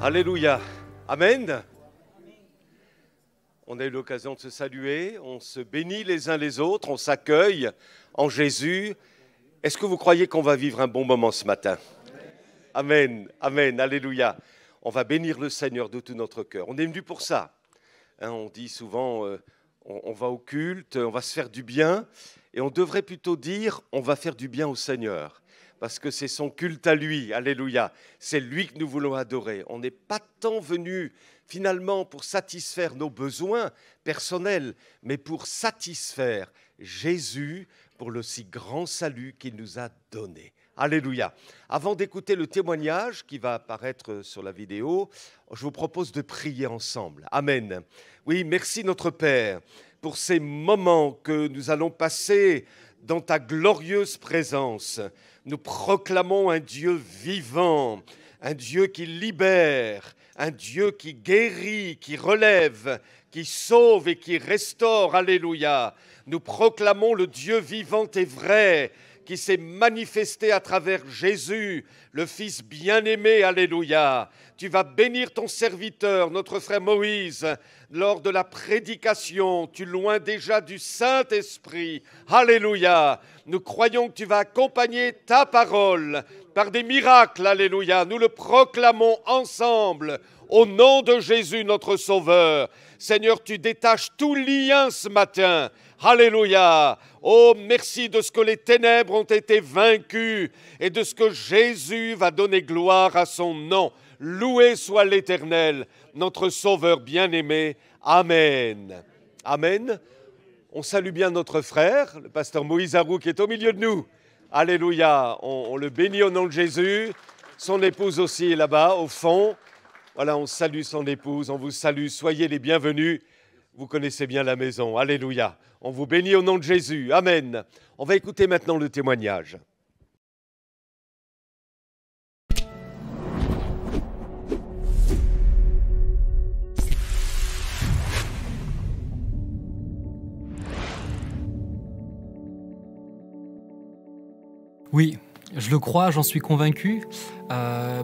Alléluia. Amen. On a eu l'occasion de se saluer, on se bénit les uns les autres, on s'accueille en Jésus. Est-ce que vous croyez qu'on va vivre un bon moment ce matin? Amen, amen, alléluia. On va bénir le Seigneur de tout notre cœur. On est venu pour ça. On dit souvent, on va au culte, on va se faire du bien. Et on devrait plutôt dire, on va faire du bien au Seigneur. Parce que c'est son culte à lui, alléluia. C'est lui que nous voulons adorer. On n'est pas tant venu finalement pour satisfaire nos besoins personnels, mais pour satisfaire Jésus pour le si grand salut qu'il nous a donné. Alléluia. Avant d'écouter le témoignage qui va apparaître sur la vidéo, je vous propose de prier ensemble. Amen. Oui, merci notre Père pour ces moments que nous allons passer dans ta glorieuse présence. Nous proclamons un Dieu vivant, un Dieu qui libère, un Dieu qui guérit, qui relève, qui sauve et qui restaure. Alléluia. Nous proclamons le Dieu vivant et vrai qui s'est manifesté à travers Jésus, le Fils bien-aimé. Alléluia. Tu vas bénir ton serviteur, notre frère Moïse, lors de la prédication. Tu loin déjà du Saint-Esprit. Alléluia. Nous croyons que tu vas accompagner ta parole par des miracles. Alléluia. Nous le proclamons ensemble au nom de Jésus, notre Sauveur. Seigneur, tu détaches tout lien ce matin. Alléluia. Oh, merci de ce que les ténèbres ont été vaincues et de ce que Jésus va donner gloire à son nom. Loué soit l'Éternel, notre Sauveur bien-aimé. Amen. Amen. On salue bien notre frère, le pasteur Moïse Harou, qui est au milieu de nous. Alléluia. On le bénit au nom de Jésus. Son épouse aussi est là-bas, au fond. Voilà, on salue son épouse, on vous salue. Soyez les bienvenus. Vous connaissez bien la maison. Alléluia. On vous bénit au nom de Jésus. Amen. On va écouter maintenant le témoignage. Oui, je le crois, j'en suis convaincu.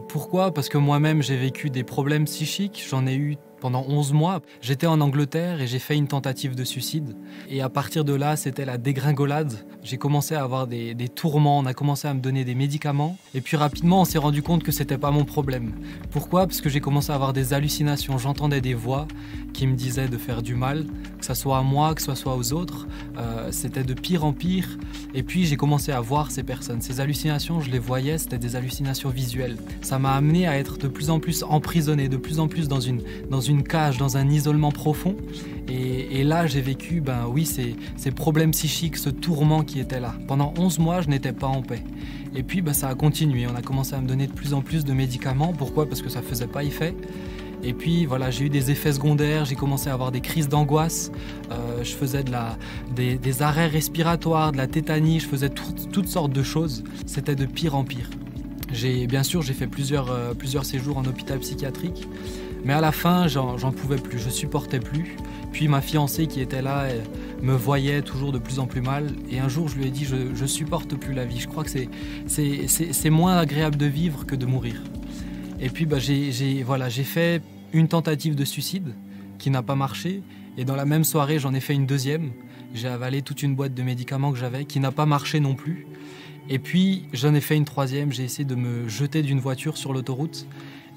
Pourquoi ? Parce que moi-même, j'ai vécu des problèmes psychiques. J'en ai eu pendant 11 mois. J'étais en Angleterre et j'ai fait une tentative de suicide. Et à partir de là, c'était la dégringolade. J'ai commencé à avoir des tourments, on a commencé à me donner des médicaments. Et puis rapidement, on s'est rendu compte que c'était pas mon problème. Pourquoi ? Parce que j'ai commencé à avoir des hallucinations. J'entendais des voix qui me disaient de faire du mal, que ce soit à moi, que ce soit aux autres. C'était de pire en pire. Et puis j'ai commencé à voir ces personnes. Ces hallucinations, je les voyais, c'était des hallucinations visuelles. Ça m'a amené à être de plus en plus emprisonné, de plus en plus dans une cage, dans un isolement profond. Et là, j'ai vécu, ces problèmes psychiques, ce tourment qui était là. Pendant 11 mois, je n'étais pas en paix. Et puis, ça a continué. On a commencé à me donner de plus en plus de médicaments. Pourquoi ? Parce que ça ne faisait pas effet. Et puis, voilà, j'ai eu des effets secondaires. J'ai commencé à avoir des crises d'angoisse. Je faisais des arrêts respiratoires, de la tétanie. Je faisais toutes sortes de choses. C'était de pire en pire. Bien sûr, j'ai fait plusieurs séjours en hôpital psychiatrique. Mais à la fin, j'en pouvais plus, je supportais plus. Puis ma fiancée qui était là me voyait toujours de plus en plus mal. Et un jour, je lui ai dit, je supporte plus la vie. Je crois que c'est moins agréable de vivre que de mourir. Et puis j'ai fait une tentative de suicide qui n'a pas marché. Et dans la même soirée, j'en ai fait une deuxième. J'ai avalé toute une boîte de médicaments que j'avais qui n'a pas marché non plus. Et puis j'en ai fait une troisième. J'ai essayé de me jeter d'une voiture sur l'autoroute.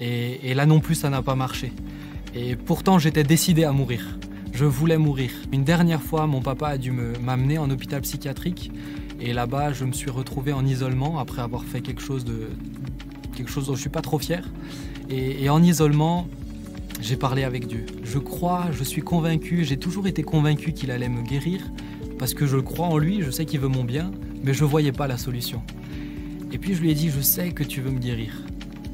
Et là non plus, ça n'a pas marché. Et pourtant, j'étais décidé à mourir. Je voulais mourir. Une dernière fois, mon papa a dû m'amener en hôpital psychiatrique. Et là-bas, je me suis retrouvé en isolement après avoir fait quelque chose dont je ne suis pas trop fier. Et en isolement, j'ai parlé avec Dieu. Je suis convaincu, j'ai toujours été convaincu qu'il allait me guérir. Parce que je le crois en lui, je sais qu'il veut mon bien, mais je ne voyais pas la solution. Et puis je lui ai dit, je sais que tu veux me guérir.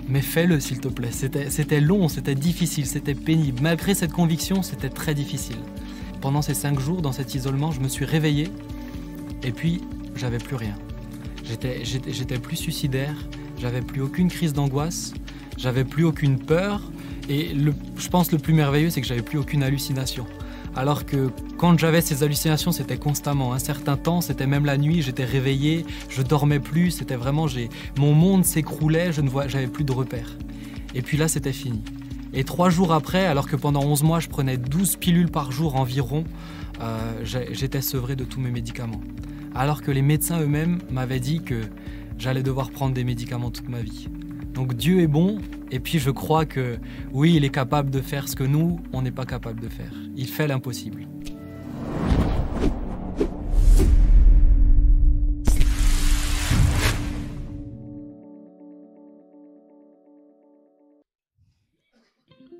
Mais fais-le, s'il te plaît. C'était long, c'était difficile, c'était pénible. Malgré cette conviction, c'était très difficile. Pendant ces 5 jours, dans cet isolement, je me suis réveillé et puis, j'avais plus rien. J'étais plus suicidaire, j'avais plus aucune crise d'angoisse, j'avais plus aucune peur et je pense le plus merveilleux, c'est que j'avais plus aucune hallucination. Alors que quand j'avais ces hallucinations, c'était constamment. Un certain temps, c'était même la nuit, j'étais réveillé, je dormais plus, c'était vraiment... Mon monde s'écroulait, j'avais plus de repères. Et puis là, c'était fini. Et 3 jours après, alors que pendant 11 mois, je prenais 12 pilules par jour environ, j'étais sevré de tous mes médicaments. Alors que les médecins eux-mêmes m'avaient dit que j'allais devoir prendre des médicaments toute ma vie. Donc Dieu est bon, et puis je crois que oui, il est capable de faire ce que nous, on n'est pas capable de faire. Il fait l'impossible.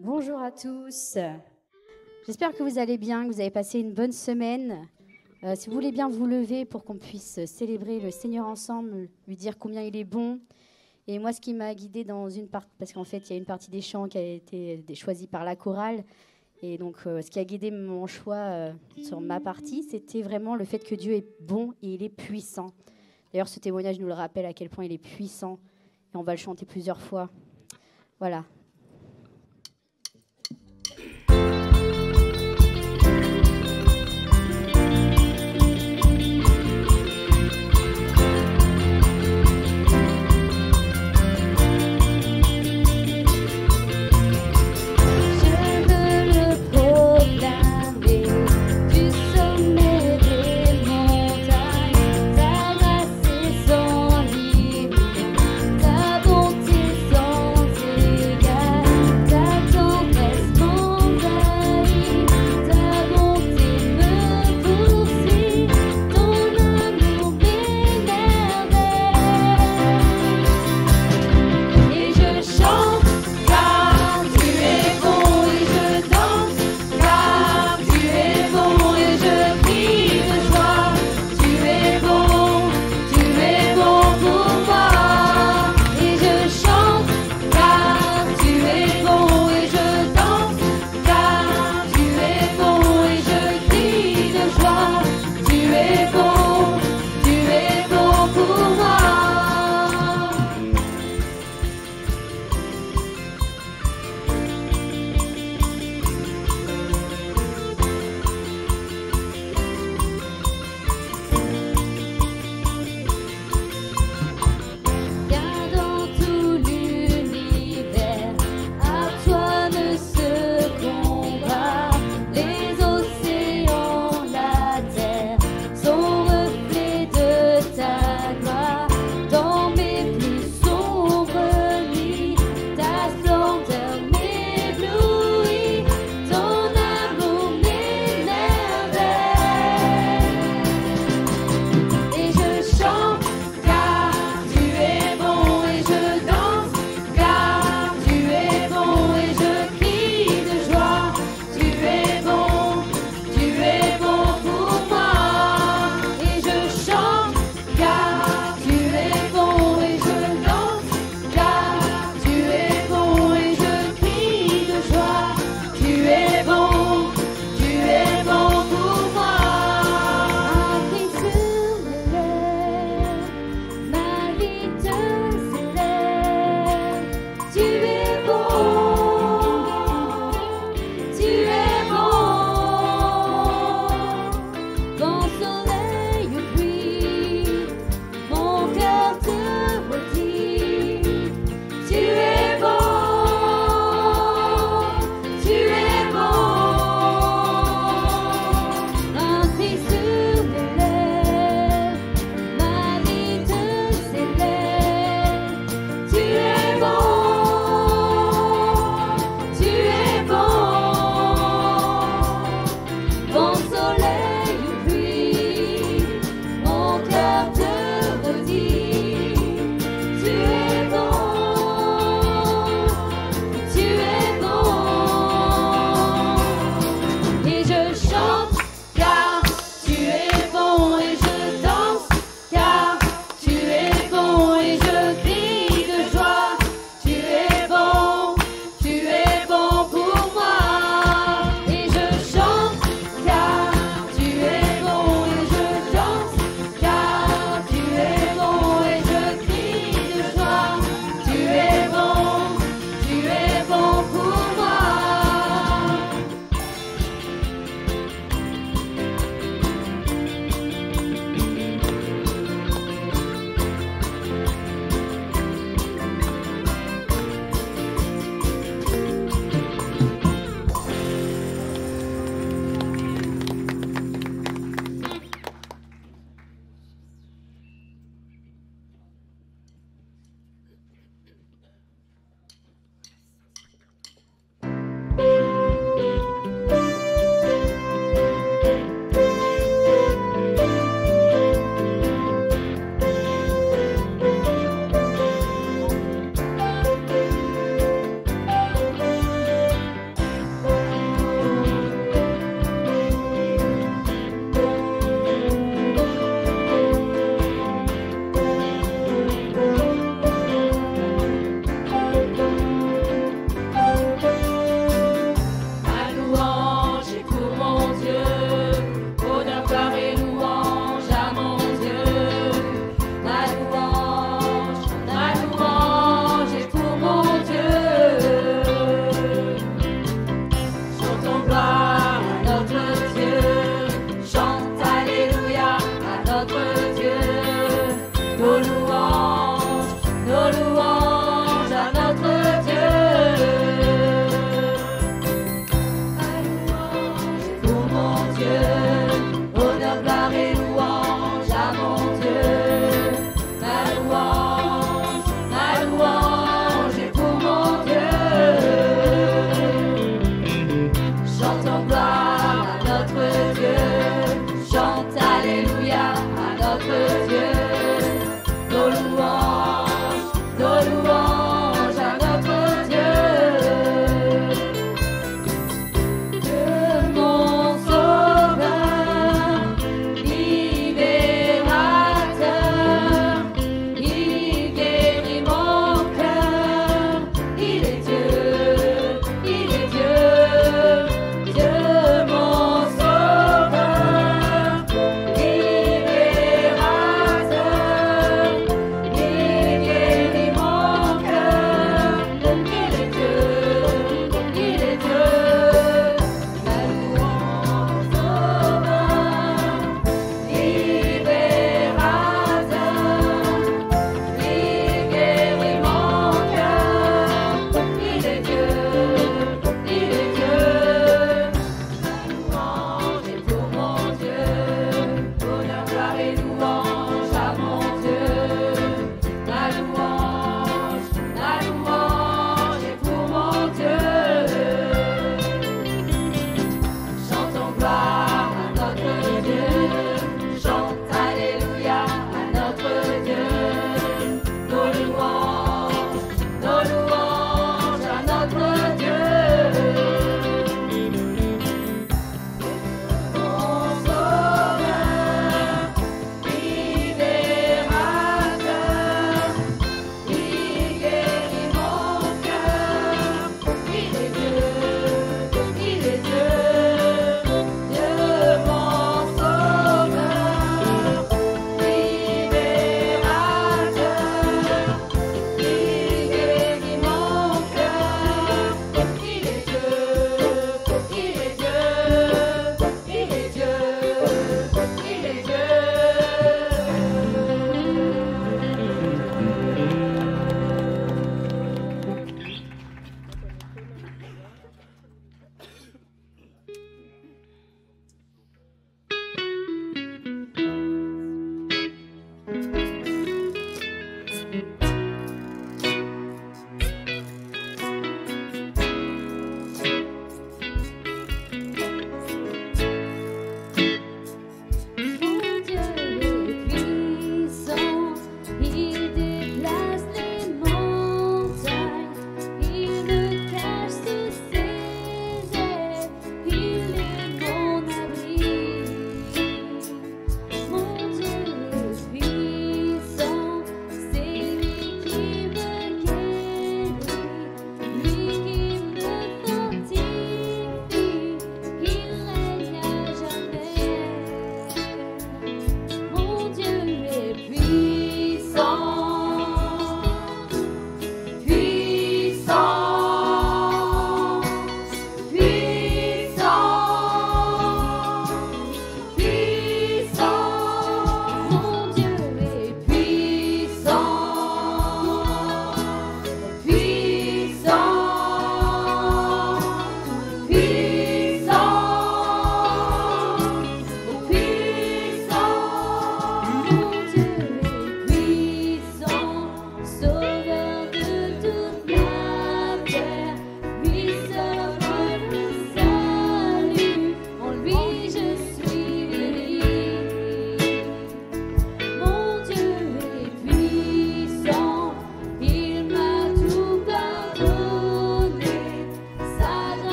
Bonjour à tous. J'espère que vous allez bien, que vous avez passé une bonne semaine. Si vous voulez bien vous lever pour qu'on puisse célébrer le Seigneur ensemble, lui dire combien il est bon. Et moi, ce qui m'a guidée dans une partie, parce qu'en fait, il y a une partie des chants qui a été choisie par la chorale. Et donc, ce qui a guidé mon choix sur ma partie, c'était vraiment le fait que Dieu est bon et il est puissant. D'ailleurs, ce témoignage nous le rappelle à quel point il est puissant. Et on va le chanter plusieurs fois. Voilà. Ta bonté sans égard.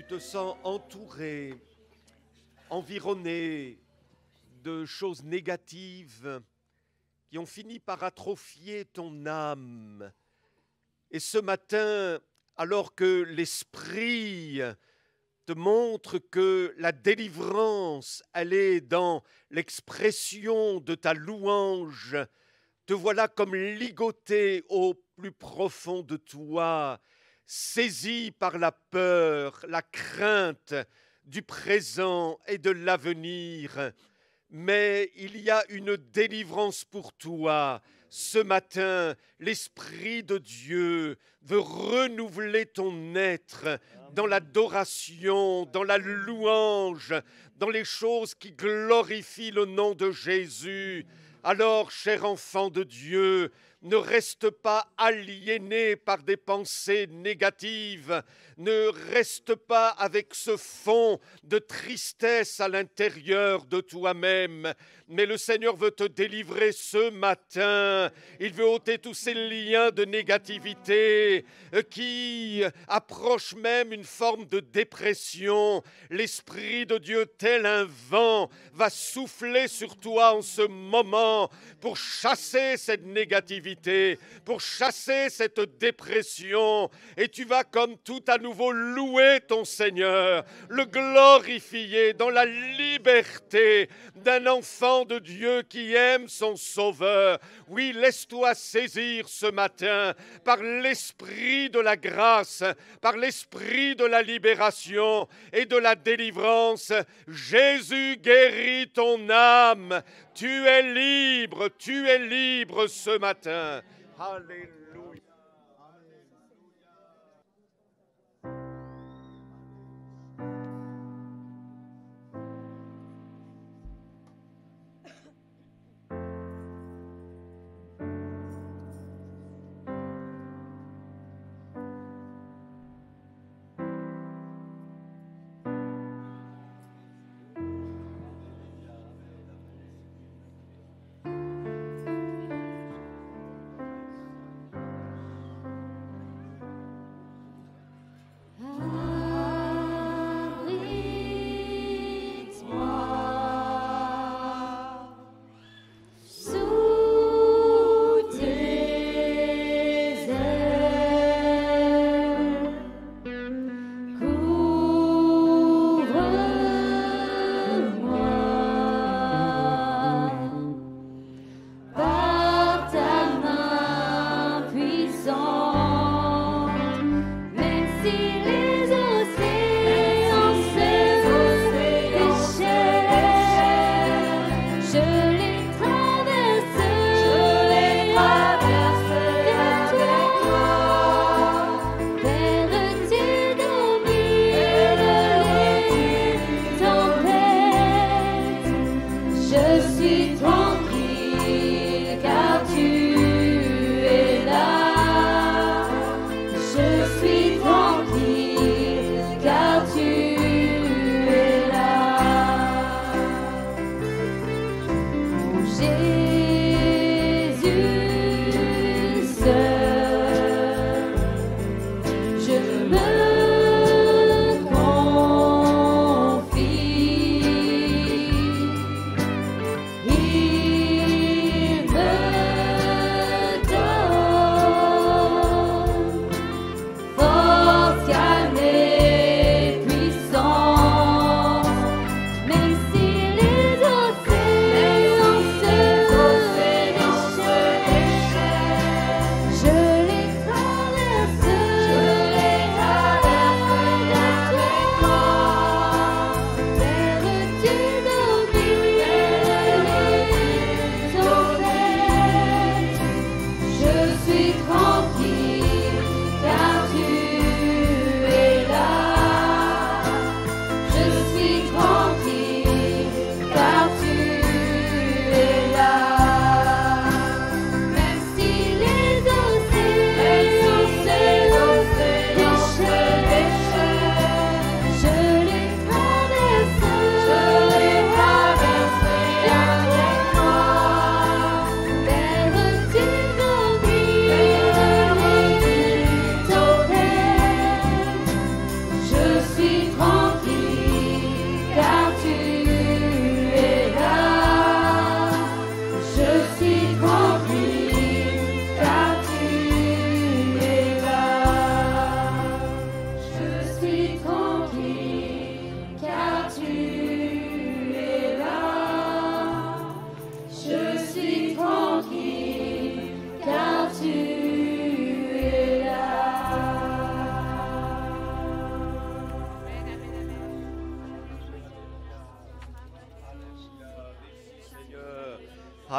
te sens entouré, environné de choses négatives qui ont fini par atrophier ton âme. Et ce matin, alors que l'Esprit te montre que la délivrance, elle est dans l'expression de ta louange, te voilà comme ligoté au plus profond de toi, saisi par la peur, la crainte du présent et de l'avenir. Mais il y a une délivrance pour toi. Ce matin, l'Esprit de Dieu veut renouveler ton être dans l'adoration, dans la louange, dans les choses qui glorifient le nom de Jésus. Alors, cher enfant de Dieu, ne reste pas aliéné par des pensées négatives, ne reste pas avec ce fond de tristesse à l'intérieur de toi-même, mais le Seigneur veut te délivrer ce matin. Il veut ôter tous ces liens de négativité qui approchent même une forme de dépression. L'Esprit de Dieu, tel un vent, va souffler sur toi en ce moment pour chasser cette négativité, pour chasser cette dépression, et tu vas comme tout à nouveau louer ton Seigneur, le glorifier dans la liberté d'un enfant de Dieu qui aime son Sauveur. Oui, laisse-toi saisir ce matin par l'Esprit de la grâce, par l'Esprit de la libération et de la délivrance. Jésus guérit ton âme. Tu es libre ce matin. Alléluia.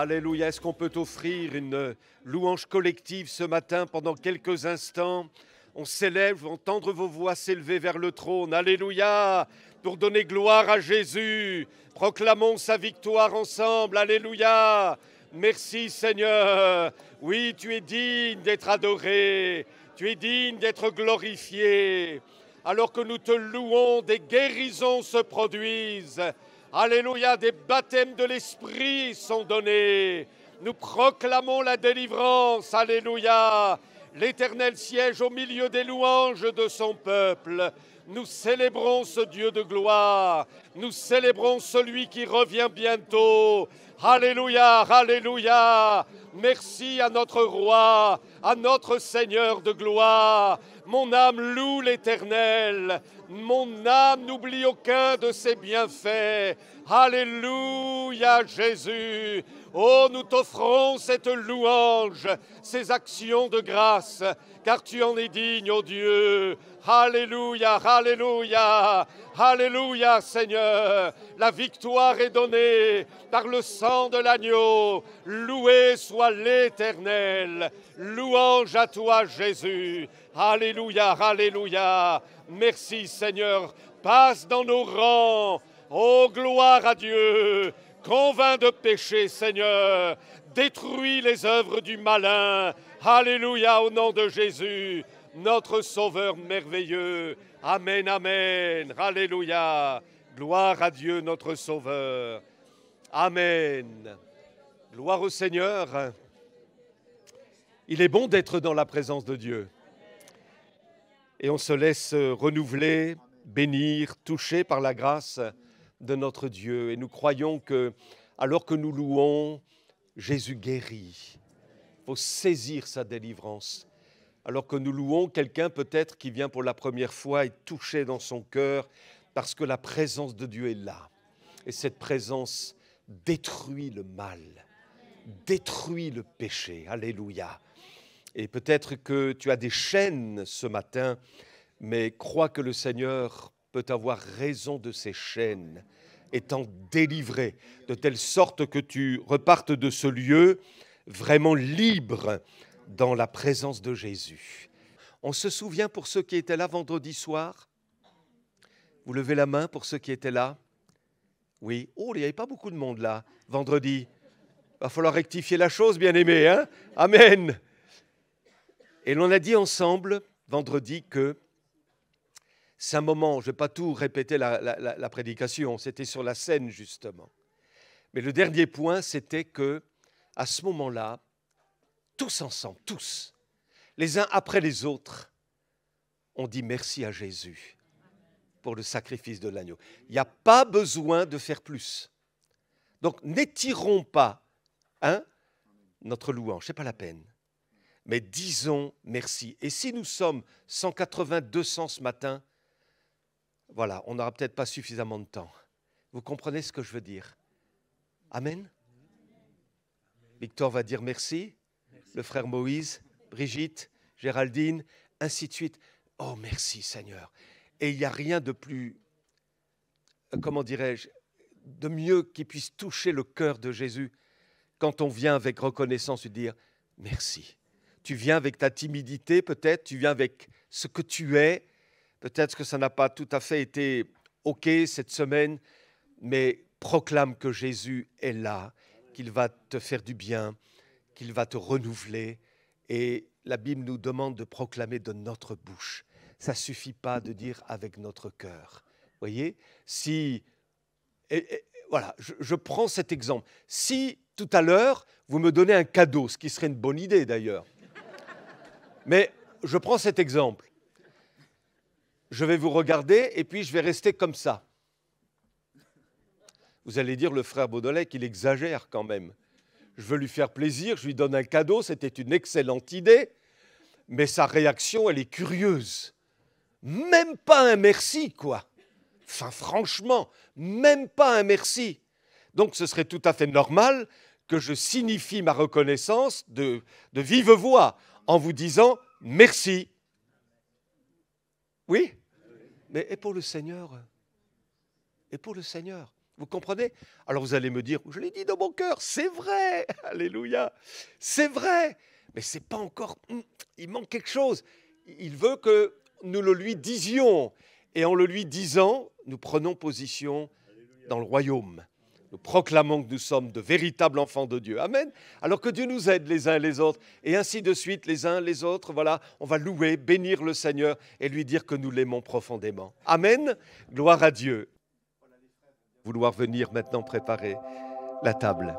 Alléluia. Est-ce qu'on peut offrir une louange collective ce matin pendant quelques instants? On s'élève, entendre vos voix s'élever vers le trône. Alléluia. Pour donner gloire à Jésus. Proclamons sa victoire ensemble. Alléluia. Merci Seigneur. Oui, tu es digne d'être adoré. Tu es digne d'être glorifié. Alors que nous te louons, des guérisons se produisent. Alléluia, des baptêmes de l'Esprit sont donnés. Nous proclamons la délivrance. Alléluia. L'Éternel siège au milieu des louanges de son peuple. Nous célébrons ce Dieu de gloire. Nous célébrons celui qui revient bientôt. Alléluia, alléluia. Merci à notre roi, à notre Seigneur de gloire. Mon âme loue l'Éternel. Mon âme n'oublie aucun de ses bienfaits. Alléluia, Jésus. Oh, nous t'offrons cette louange, ces actions de grâce, car tu en es digne, ô Dieu. Alléluia, alléluia, alléluia, Seigneur. La victoire est donnée par le sang de l'agneau. Loué soit l'Éternel. Louange à toi, Jésus. Alléluia, alléluia. Merci, Seigneur. Passe dans nos rangs. Oh, gloire à Dieu. Convainc de péché, Seigneur. Détruis les œuvres du malin. Alléluia, au nom de Jésus, notre Sauveur merveilleux. Amen, amen. Alléluia. Gloire à Dieu, notre Sauveur. Amen. Gloire au Seigneur. Il est bon d'être dans la présence de Dieu. Et on se laisse renouveler, bénir, toucher par la grâce de notre Dieu. Et nous croyons que, alors que nous louons, Jésus guérit. Il faut saisir sa délivrance. Alors que nous louons, quelqu'un peut-être qui vient pour la première fois est touché dans son cœur parce que la présence de Dieu est là. Et cette présence détruit le mal, détruit le péché. Alléluia. Et peut-être que tu as des chaînes ce matin, mais crois que le Seigneur peut avoir raison de ces chaînes, étant délivré, de telle sorte que tu repartes de ce lieu vraiment libre dans la présence de Jésus. On se souvient pour ceux qui étaient là vendredi soir? Vous levez la main pour ceux qui étaient là? Oui. Oh, il n'y avait pas beaucoup de monde là, vendredi. Il va falloir rectifier la chose, bien-aimés, hein? Amen. Et l'on a dit ensemble, vendredi, que c'est un moment, je ne vais pas tout répéter la prédication, c'était sur la scène justement. Mais le dernier point, c'était que à ce moment-là, tous ensemble, tous, les uns après les autres, on dit merci à Jésus pour le sacrifice de l'agneau. Il n'y a pas besoin de faire plus. Donc n'étirons pas notre louange, ce n'est pas la peine. Mais disons merci. Et si nous sommes 180, 200 ce matin, voilà, on n'aura peut-être pas suffisamment de temps. Vous comprenez ce que je veux dire? Amen. Victor va dire merci. Le frère Moïse, Brigitte, Géraldine, ainsi de suite. Oh, merci Seigneur. Et il n'y a rien de plus, comment dirais-je, de mieux qui puisse toucher le cœur de Jésus quand on vient avec reconnaissance et dire merci. Tu viens avec ta timidité peut-être, tu viens avec ce que tu es. Peut-être que ça n'a pas tout à fait été OK cette semaine, mais proclame que Jésus est là, qu'il va te faire du bien, qu'il va te renouveler. Et la Bible nous demande de proclamer de notre bouche. Ça ne suffit pas de dire avec notre cœur. Vous voyez? Si, voilà, je prends cet exemple. Si tout à l'heure, vous me donnez un cadeau, ce qui serait une bonne idée d'ailleurs, mais je prends cet exemple. Je vais vous regarder et puis je vais rester comme ça. Vous allez dire, le frère Baudollet, qu'il exagère quand même. Je veux lui faire plaisir, je lui donne un cadeau, c'était une excellente idée, mais sa réaction, elle est curieuse. Même pas un merci, quoi. Enfin, franchement, même pas un merci. Donc, ce serait tout à fait normal que je signifie ma reconnaissance de vive voix en vous disant merci. Oui, mais et pour le Seigneur? Et pour le Seigneur? Vous comprenez? Alors vous allez me dire, je l'ai dit dans mon cœur, c'est vrai, alléluia, c'est vrai, mais c'est pas encore, il manque quelque chose. Il veut que nous le lui disions, et en le lui disant, nous prenons position dans le royaume. Nous proclamons que nous sommes de véritables enfants de Dieu. Amen. Alors que Dieu nous aide les uns et les autres, et ainsi de suite, les uns les autres, voilà, on va louer, bénir le Seigneur et lui dire que nous l'aimons profondément. Amen. Gloire à Dieu. Vouloir venir maintenant préparer la table.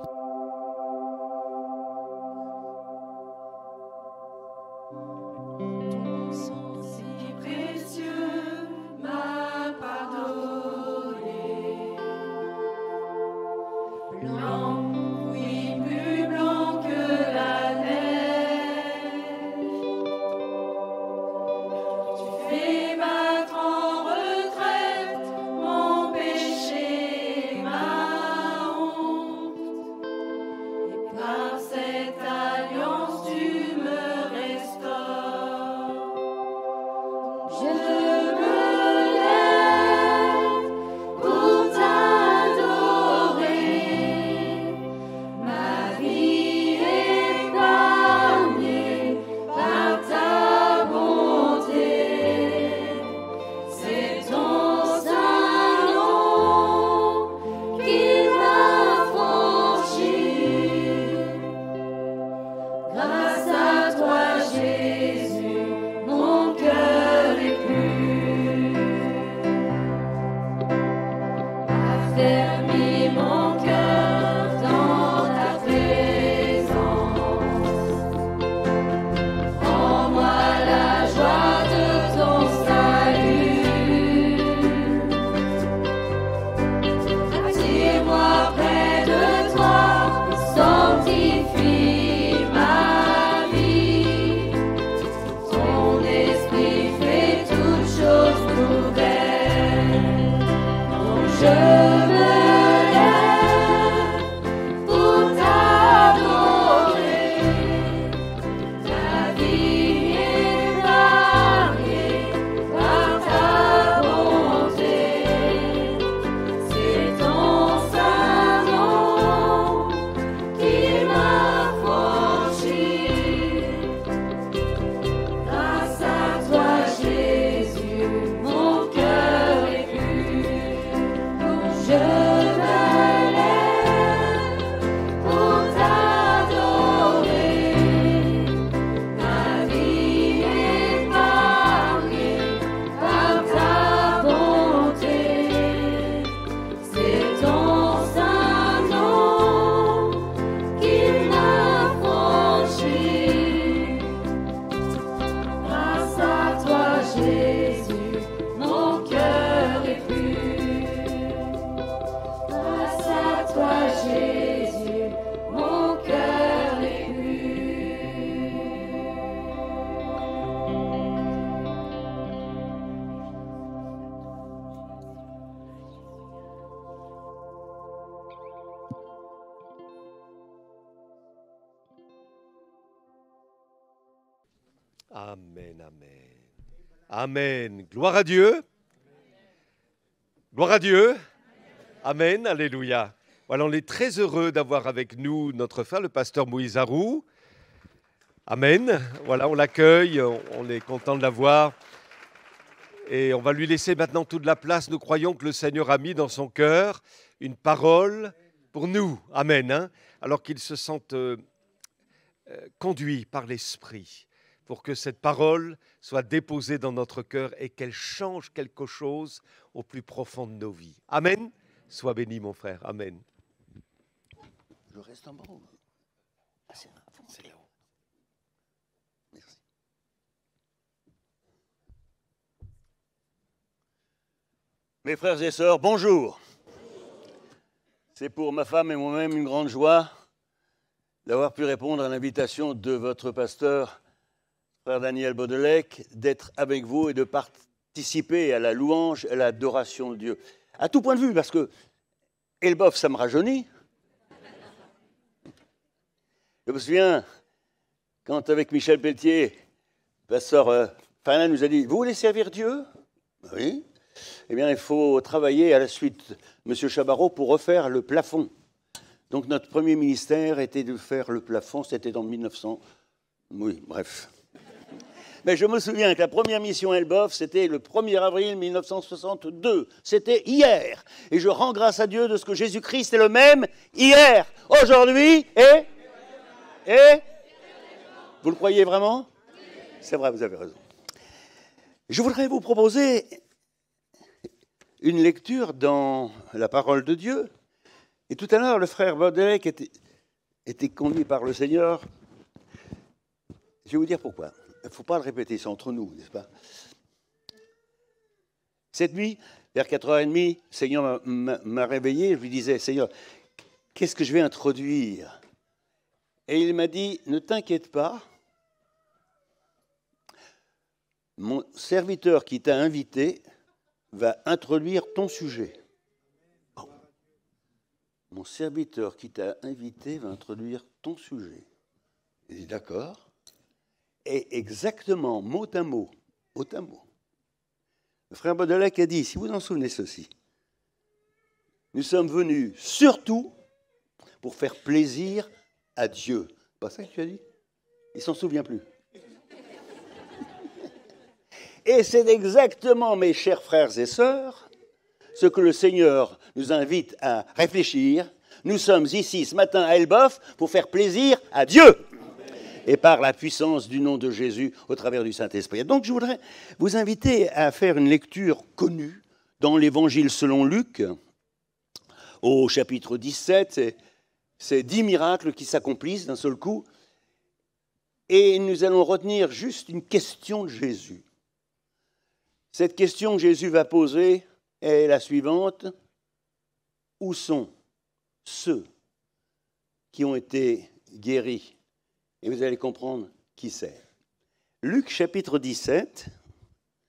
Amen, amen. Amen. Gloire à Dieu. Gloire à Dieu. Amen, alléluia. Voilà, on est très heureux d'avoir avec nous notre frère, le pasteur Moïse Harou. Amen. Voilà, on l'accueille, on est content de l'avoir. Et on va lui laisser maintenant toute la place. Nous croyons que le Seigneur a mis dans son cœur une parole pour nous. Amen. Hein, alors qu'il se sente conduit par l'Esprit pour que cette parole soit déposée dans notre cœur et qu'elle change quelque chose au plus profond de nos vies. Amen. Sois béni, mon frère. Amen. Je reste en bas. Ah, c'est là-haut. Merci. Mes frères et sœurs, bonjour. C'est pour ma femme et moi-même une grande joie d'avoir pu répondre à l'invitation de votre pasteur, frère Daniel Baudelec, d'être avec vous et de participer à la louange et à l'adoration de Dieu. À tout point de vue, parce que Elbeuf, ça me rajeunit. Je me souviens, quand avec Michel Pelletier, pasteur Fana nous a dit « Vous voulez servir Dieu ?» Oui. eh bien, il faut travailler à la suite, M. Chabarot, pour refaire le plafond. Donc notre premier ministère était de faire le plafond, c'était en 1900. Oui, bref. Mais je me souviens que la première mission Elbof, c'était le 1er avril 1962. C'était hier. Et je rends grâce à Dieu de ce que Jésus-Christ est le même hier, aujourd'hui et vous le croyez vraiment? C'est vrai, vous avez raison. Je voudrais vous proposer une lecture dans la parole de Dieu. Et tout à l'heure, le frère Baudelec était conduit par le Seigneur. Je vais vous dire pourquoi. Il ne faut pas le répéter, c'est entre nous, n'est-ce pas? Cette nuit, vers 4h30, le Seigneur m'a réveillé. Je lui disais, Seigneur, qu'est-ce que je vais introduire? Et il m'a dit, ne t'inquiète pas. Mon serviteur qui t'a invité va introduire ton sujet. Oh. Mon serviteur qui t'a invité va introduire ton sujet. Il dit d'accord. Et exactement, mot à mot, le frère Baudelec a dit, si vous en souvenez ceci, nous sommes venus surtout pour faire plaisir à Dieu. Pas ça que tu as dit? Il ne s'en souvient plus. Et c'est exactement, mes chers frères et sœurs, ce que le Seigneur nous invite à réfléchir. Nous sommes ici ce matin à Elbof pour faire plaisir à Dieu. Et par la puissance du nom de Jésus au travers du Saint-Esprit. Donc je voudrais vous inviter à faire une lecture connue dans l'Évangile selon Luc, au chapitre 17. C'est 10 miracles qui s'accomplissent d'un seul coup. Et nous allons retenir juste une question de Jésus. Cette question que Jésus va poser est la suivante. Où sont ceux qui ont été guéris? Et vous allez comprendre qui c'est. Luc chapitre 17,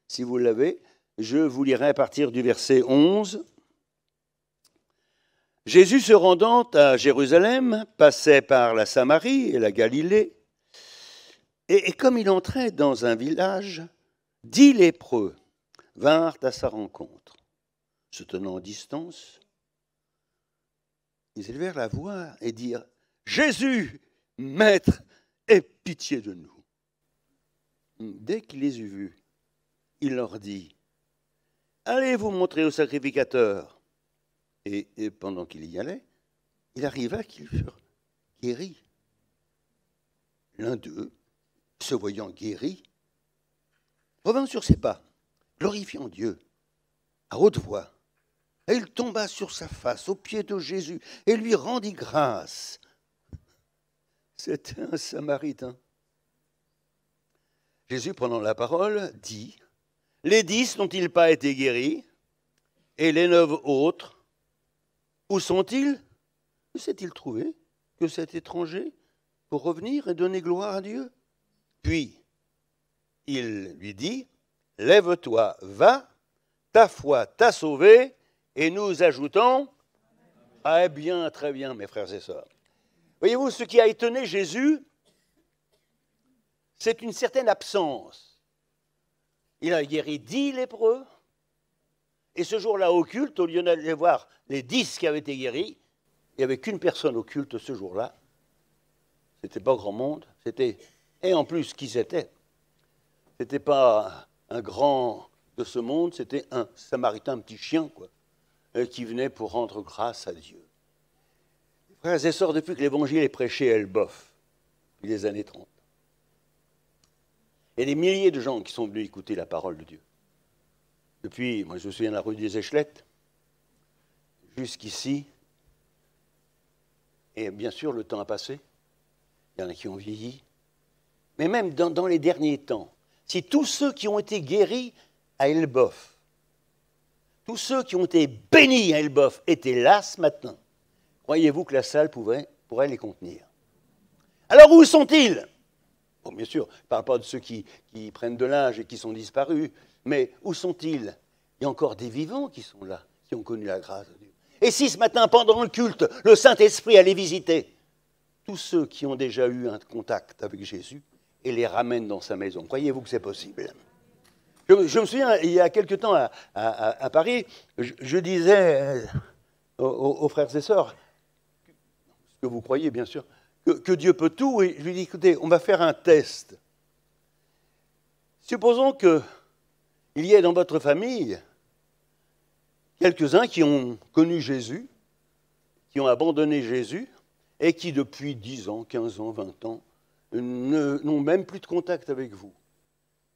si vous l'avez, je vous lirai à partir du verset 11. Jésus se rendant à Jérusalem, passait par la Samarie et la Galilée, et comme il entrait dans un village, 10 lépreux vinrent à sa rencontre. Se tenant en distance, ils élevèrent la voix et dirent « Jésus, Maître, aie pitié de nous. » Dès qu'il les eut vus, il leur dit « Allez vous montrer au sacrificateur. » Et pendant qu'il y allait, il arriva qu'ils furent guéris. L'un d'eux, se voyant guéri, revint sur ses pas, glorifiant Dieu, à haute voix. Et il tomba sur sa face aux pieds de Jésus et lui rendit grâce. C'était un Samaritain. Jésus, prenant la parole, dit, « Les 10 n'ont-ils pas été guéris? Et les 9 autres, où sont-ils? Que s'est-il trouvé que cet étranger pour revenir et donner gloire à Dieu? » Puis, il lui dit, « Lève-toi, va, ta foi t'a sauvé. » Et nous ajoutons, « Ah bien, très bien, mes frères et sœurs. » Voyez-vous, ce qui a étonné Jésus, c'est une certaine absence. Il a guéri 10 lépreux, et ce jour-là au culte, au lieu d'aller voir les 10 qui avaient été guéris, il n'y avait qu'une personne au culte ce jour-là. C'était pas grand monde, et en plus, qui c'était? C'était pas un grand de ce monde, c'était un Samaritain, un petit chien, quoi, qui venait pour rendre grâce à Dieu. Frères et sœurs, depuis que l'Évangile est prêché à Elbof, depuis les années 30, il y a des milliers de gens qui sont venus écouter la parole de Dieu. Depuis, moi je me souviens de la rue des Échelettes, jusqu'ici, et bien sûr le temps a passé, il y en a qui ont vieilli, mais même dans les derniers temps, si tous ceux qui ont été guéris à Elbof, tous ceux qui ont été bénis à Elbof étaient là ce matin, croyez-vous que la salle pourrait les contenir? Alors où sont-ils? Bon, bien sûr, je ne parle pas de ceux qui prennent de l'âge et qui sont disparus, mais où sont-ils? Il y a encore des vivants qui sont là, qui ont connu la grâce de Dieu. Et si ce matin, pendant le culte, le Saint-Esprit allait visiter tous ceux qui ont déjà eu un contact avec Jésus et les ramène dans sa maison, croyez-vous que c'est possible? Je me souviens, il y a quelque temps à Paris, je disais aux frères et sœurs, ce que vous croyez bien sûr, que Dieu peut tout, et je lui dis, écoutez, on va faire un test. Supposons qu'il y ait dans votre famille quelques-uns qui ont connu Jésus, qui ont abandonné Jésus, et qui depuis 10 ans, 15 ans, 20 ans, n'ont même plus de contact avec vous.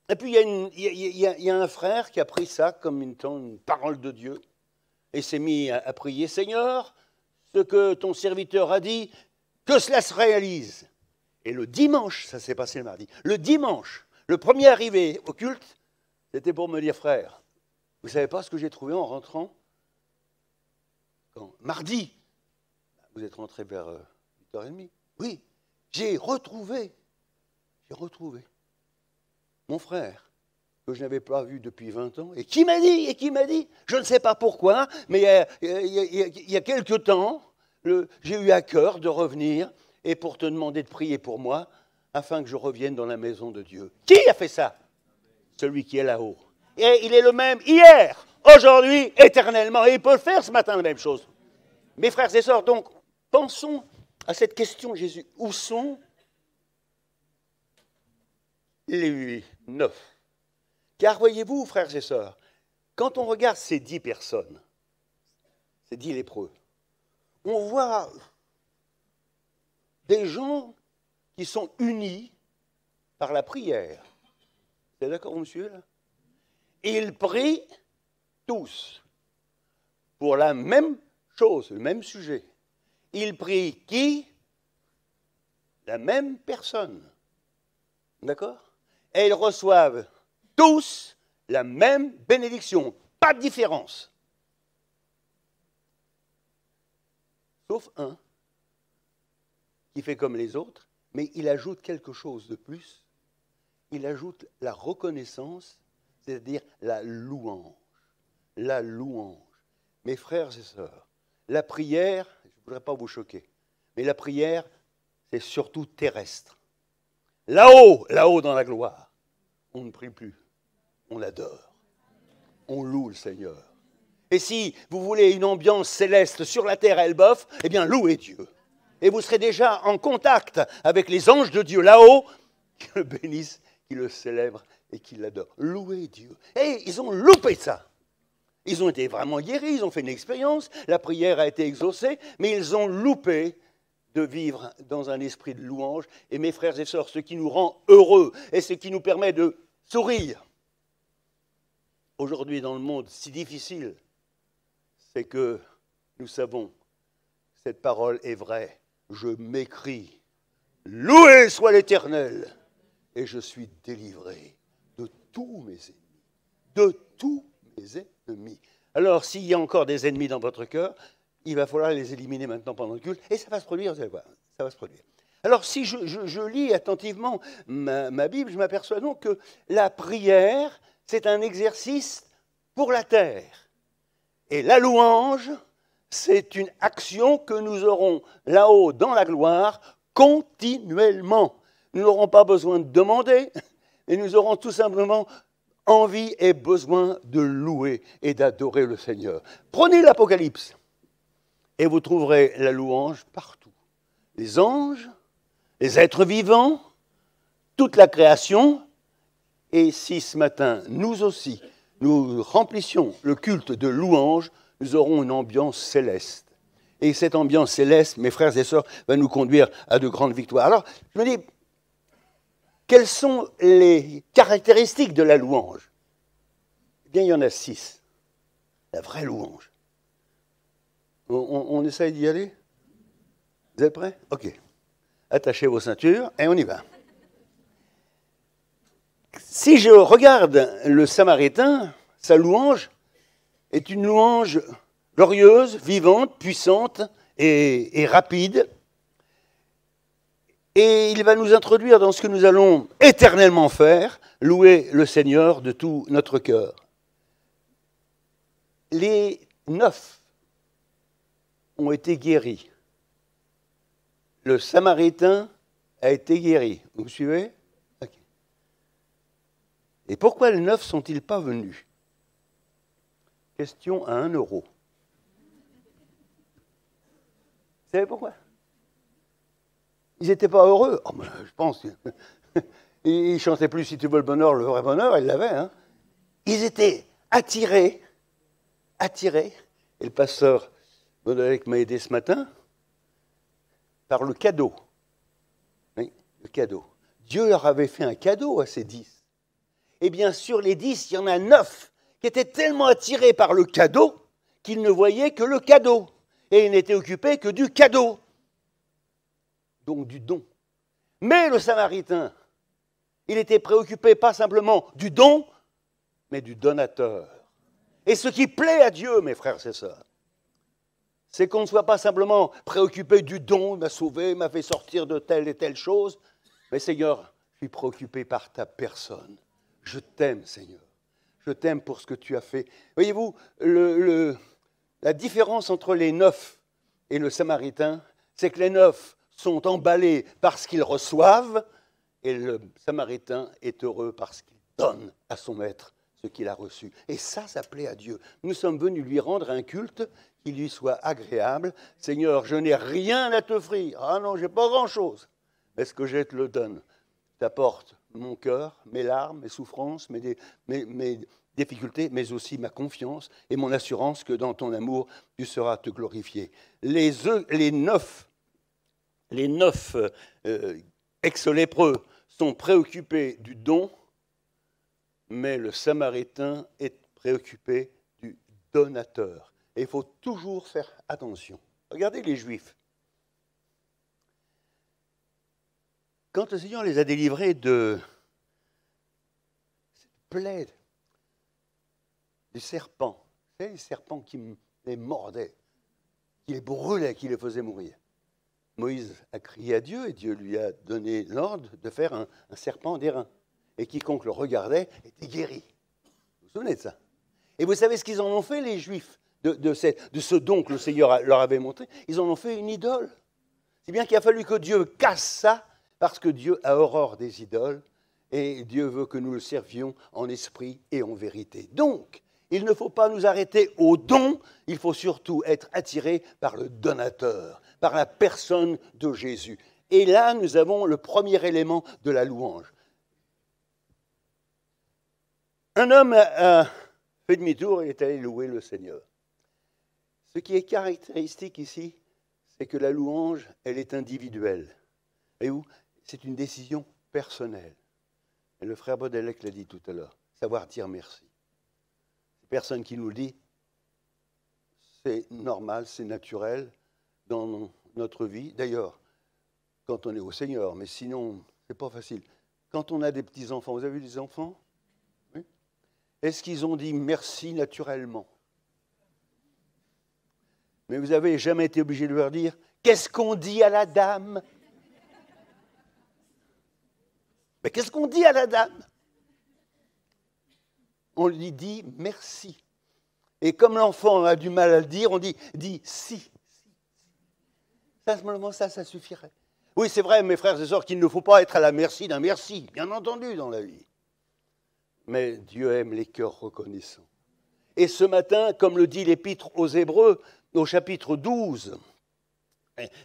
Et puis il y a un frère qui a pris ça comme une parole de Dieu, et s'est mis à prier, Seigneur, ce que ton serviteur a dit, que cela se réalise. Et le dimanche, ça s'est passé le mardi, le dimanche, le premier arrivé au culte, c'était pour me dire, frère, vous ne savez pas ce que j'ai trouvé en rentrant? Mardi, vous êtes rentré vers 8h30. Oui, j'ai retrouvé mon frère, que je n'avais pas vu depuis 20 ans, et qui m'a dit, je ne sais pas pourquoi, mais il y a quelque temps, j'ai eu à cœur de revenir et pour te demander de prier pour moi, afin que je revienne dans la maison de Dieu. Qui a fait ça? Celui qui est là-haut. Et il est le même hier, aujourd'hui, éternellement. Et il peut le faire ce matin, la même chose. Mes frères et sœurs, donc, pensons à cette question, Jésus. Où sont les 9? Car voyez-vous, frères et sœurs, quand on regarde ces 10 personnes, ces 10 lépreux, on voit des gens qui sont unis par la prière. Vous êtes d'accord, monsieur, là? Ils prient tous pour la même chose, le même sujet. Ils prient qui? La même personne. D'accord? Et ils reçoivent tous la même bénédiction. Pas de différence. Sauf un qui fait comme les autres, mais il ajoute quelque chose de plus. Il ajoute la reconnaissance, c'est-à-dire la louange. La louange. Mes frères et sœurs, la prière, je ne voudrais pas vous choquer, mais la prière, c'est surtout terrestre. Là-haut dans la gloire, on ne prie plus, on adore, on loue le Seigneur. Et si vous voulez une ambiance céleste sur la terre à Elbeuf, eh bien louez Dieu. Et vous serez déjà en contact avec les anges de Dieu là-haut, qui le bénissent, qui le célèbrent et qui l'adorent. Louez Dieu. Et ils ont loupé ça. Ils ont été vraiment guéris, ils ont fait une expérience, la prière a été exaucée, mais ils ont loupé de vivre dans un esprit de louange. Et mes frères et sœurs, ce qui nous rend heureux et ce qui nous permet de sourire aujourd'hui dans le monde si difficile, c'est que nous savons, cette parole est vraie. Je m'écrie, loué soit l'Éternel, et je suis délivré de tous mes ennemis. De tous mes ennemis. Alors, s'il y a encore des ennemis dans votre cœur, il va falloir les éliminer maintenant pendant le culte, et ça va se produire, vous allez voir, ça va se produire. Alors, si je lis attentivement ma Bible, je m'aperçois donc que la prière, c'est un exercice pour la terre. Et la louange, c'est une action que nous aurons là-haut dans la gloire continuellement. Nous n'aurons pas besoin de demander, et nous aurons tout simplement envie et besoin de louer et d'adorer le Seigneur. Prenez l'Apocalypse et vous trouverez la louange partout. Les anges, les êtres vivants, toute la création. Et si ce matin, nous aussi, nous remplissions le culte de louange, nous aurons une ambiance céleste. Et cette ambiance céleste, mes frères et sœurs, va nous conduire à de grandes victoires. Alors, je me dis, quelles sont les caractéristiques de la louange? Eh bien, il y en a 6. La vraie louange. On essaye d'y aller? Vous êtes prêts? OK. Attachez vos ceintures et on y va. Si je regarde le Samaritain, sa louange est une louange glorieuse, vivante, puissante et rapide. Et il va nous introduire dans ce que nous allons éternellement faire, louer le Seigneur de tout notre cœur. Les 9 ont été guéris. Le Samaritain a été guéri. Vous me suivez? Okay. Et pourquoi les 9 sont-ils pas venus? Question à 1 euro. Vous savez pourquoi? Ils n'étaient pas heureux. Oh, je pense. Ils ne chantaient plus Si tu veux le bonheur, le vrai bonheur, ils l'avaient. Hein. Ils étaient attirés, et le pasteur Baudelaire m'a aidé ce matin, par le cadeau. Oui, le cadeau. Dieu leur avait fait un cadeau à ces 10. Et bien sur les 10, il y en a 9 qui étaient tellement attirés par le cadeau qu'ils ne voyaient que le cadeau. Et ils n'étaient occupés que du cadeau. Donc du don. Mais le Samaritain, il était préoccupé pas simplement du don, mais du donateur. Et ce qui plaît à Dieu, mes frères et sœurs, c'est qu'on ne soit pas simplement préoccupé du don, il m'a sauvé, il m'a fait sortir de telle et telle chose, mais Seigneur, je suis préoccupé par ta personne. Je t'aime, Seigneur. Je t'aime pour ce que tu as fait. Voyez-vous, la différence entre les 9 et le Samaritain, c'est que les 9 sont emballés par ce qu'ils reçoivent et le Samaritain est heureux parce qu'il donne à son maître ce qu'il a reçu. Et ça plaît à Dieu. Nous sommes venus lui rendre un culte qui lui soit agréable. Seigneur, je n'ai rien à t'offrir. Ah non, je n'ai pas grand-chose. Mais ce que j'ai, te le donne. T'apporte mon cœur, mes larmes, mes souffrances, mes difficultés, mais aussi ma confiance et mon assurance que dans ton amour, tu seras te glorifier. Les 9 ex-lépreux sont préoccupés du don, mais le Samaritain est préoccupé du donateur. Et il faut toujours faire attention. Regardez les Juifs. Quand le Seigneur les a délivrés de cette plaie des serpents, vous savez, les serpents qui les mordaient, qui les brûlaient, qui les faisaient mourir. Moïse a crié à Dieu et Dieu lui a donné l'ordre de faire un serpent d'airain. Et quiconque le regardait était guéri. Vous vous souvenez de ça? Et vous savez ce qu'ils en ont fait, les Juifs, de ce don que le Seigneur leur avait montré? Ils en ont fait une idole. C'est bien qu'il a fallu que Dieu casse ça, parce que Dieu a horreur des idoles, et Dieu veut que nous le servions en esprit et en vérité. Donc, il ne faut pas nous arrêter au don, il faut surtout être attiré par le donateur, par la personne de Jésus. Et là, nous avons le premier élément de la louange. Un homme a fait demi-tour et est allé louer le Seigneur. Ce qui est caractéristique ici, c'est que la louange, elle est individuelle. Voyez-vous, c'est une décision personnelle. Et le frère Baudelec l'a dit tout à l'heure, savoir dire merci. Personne qui nous le dit, c'est normal, c'est naturel dans notre vie. D'ailleurs, quand on est au Seigneur, mais sinon, c'est pas facile. Quand on a des petits-enfants, vous avez vu des enfants? Oui. Est-ce qu'ils ont dit merci naturellement? Mais vous n'avez jamais été obligé de leur dire « Qu'est-ce qu'on dit à la dame ?» Mais qu'est-ce qu'on dit à la dame? On lui dit merci. Et comme l'enfant a du mal à le dire, on dit si. Simplement ça suffirait. Oui, c'est vrai, mes frères et sœurs, qu'il ne faut pas être à la merci d'un merci, bien entendu, dans la vie. Mais Dieu aime les cœurs reconnaissants. Et ce matin, comme le dit l'Épître aux Hébreux, au chapitre 12,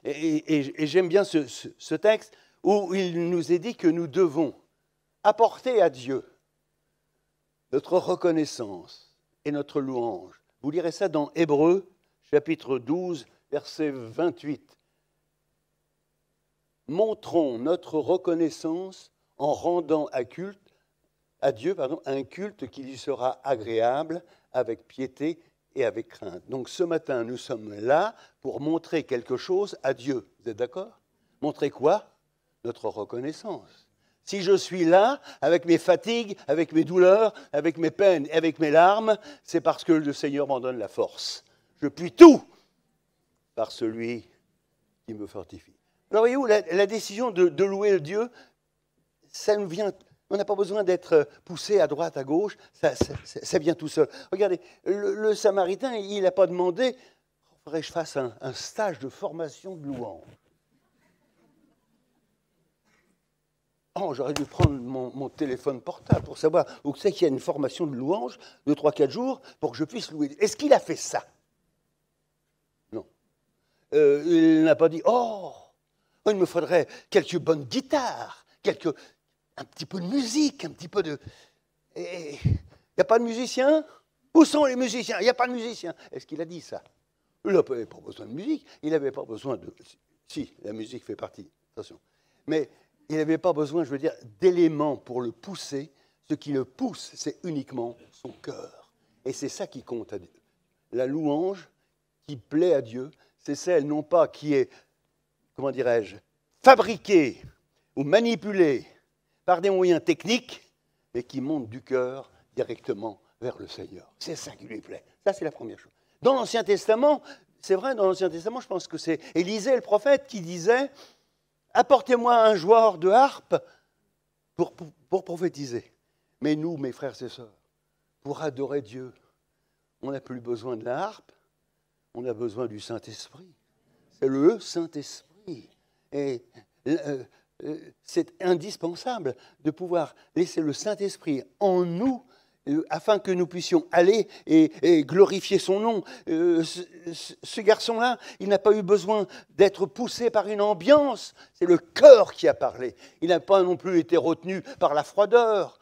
et j'aime bien ce texte, où il nous est dit que nous devons apporter à Dieu notre reconnaissance et notre louange. Vous lirez ça dans Hébreux, chapitre 12, verset 28. Montrons notre reconnaissance en rendant à Dieu un culte qui lui sera agréable, avec piété et avec crainte. Donc ce matin, nous sommes là pour montrer quelque chose à Dieu. Vous êtes d'accord? Montrer quoi? Notre reconnaissance. Si je suis là, avec mes fatigues, avec mes douleurs, avec mes peines, avec mes larmes, c'est parce que le Seigneur m'en donne la force. Je puis tout par celui qui me fortifie. Alors voyez-vous, la décision de louer Dieu, ça nous vient, on n'a pas besoin d'être poussé à droite, à gauche, ça vient tout seul. Regardez, le Samaritain, il n'a pas demandé, faudrait que je fasse un stage de formation de louange. Oh, j'aurais dû prendre mon téléphone portable pour savoir où c'est qu'il y a une formation de louange de 3-4 jours pour que je puisse louer. Est-ce qu'il a fait ça? Non. Il n'a pas dit, oh, il me faudrait quelques bonnes guitares, un petit peu de musique, un petit peu de... Il n'y a pas de musiciens? Où sont les musiciens? Il n'y a pas de musiciens. Est-ce qu'il a dit ça? Il n'avait pas besoin de musique. Il n'avait pas besoin de... Si, la musique fait partie, attention. Mais il n'avait pas besoin, je veux dire, d'éléments pour le pousser. Ce qui le pousse, c'est uniquement son cœur. Et c'est ça qui compte à Dieu. La louange qui plaît à Dieu, c'est celle non pas qui est, comment dirais-je, fabriquée ou manipulée par des moyens techniques, mais qui monte du cœur directement vers le Seigneur. C'est ça qui lui plaît. Ça, c'est la première chose. Dans l'Ancien Testament, c'est vrai, dans l'Ancien Testament, je pense que c'est Élisée, le prophète, qui disait « Apportez-moi un joueur de harpe pour prophétiser. » Mais nous, mes frères et sœurs, pour adorer Dieu, on n'a plus besoin de la harpe, on a besoin du Saint-Esprit. C'est le Saint-Esprit. Et c'est indispensable de pouvoir laisser le Saint-Esprit en nous afin que nous puissions aller et glorifier son nom. Ce garçon-là, il n'a pas eu besoin d'être poussé par une ambiance. C'est le cœur qui a parlé. Il n'a pas non plus été retenu par la froideur.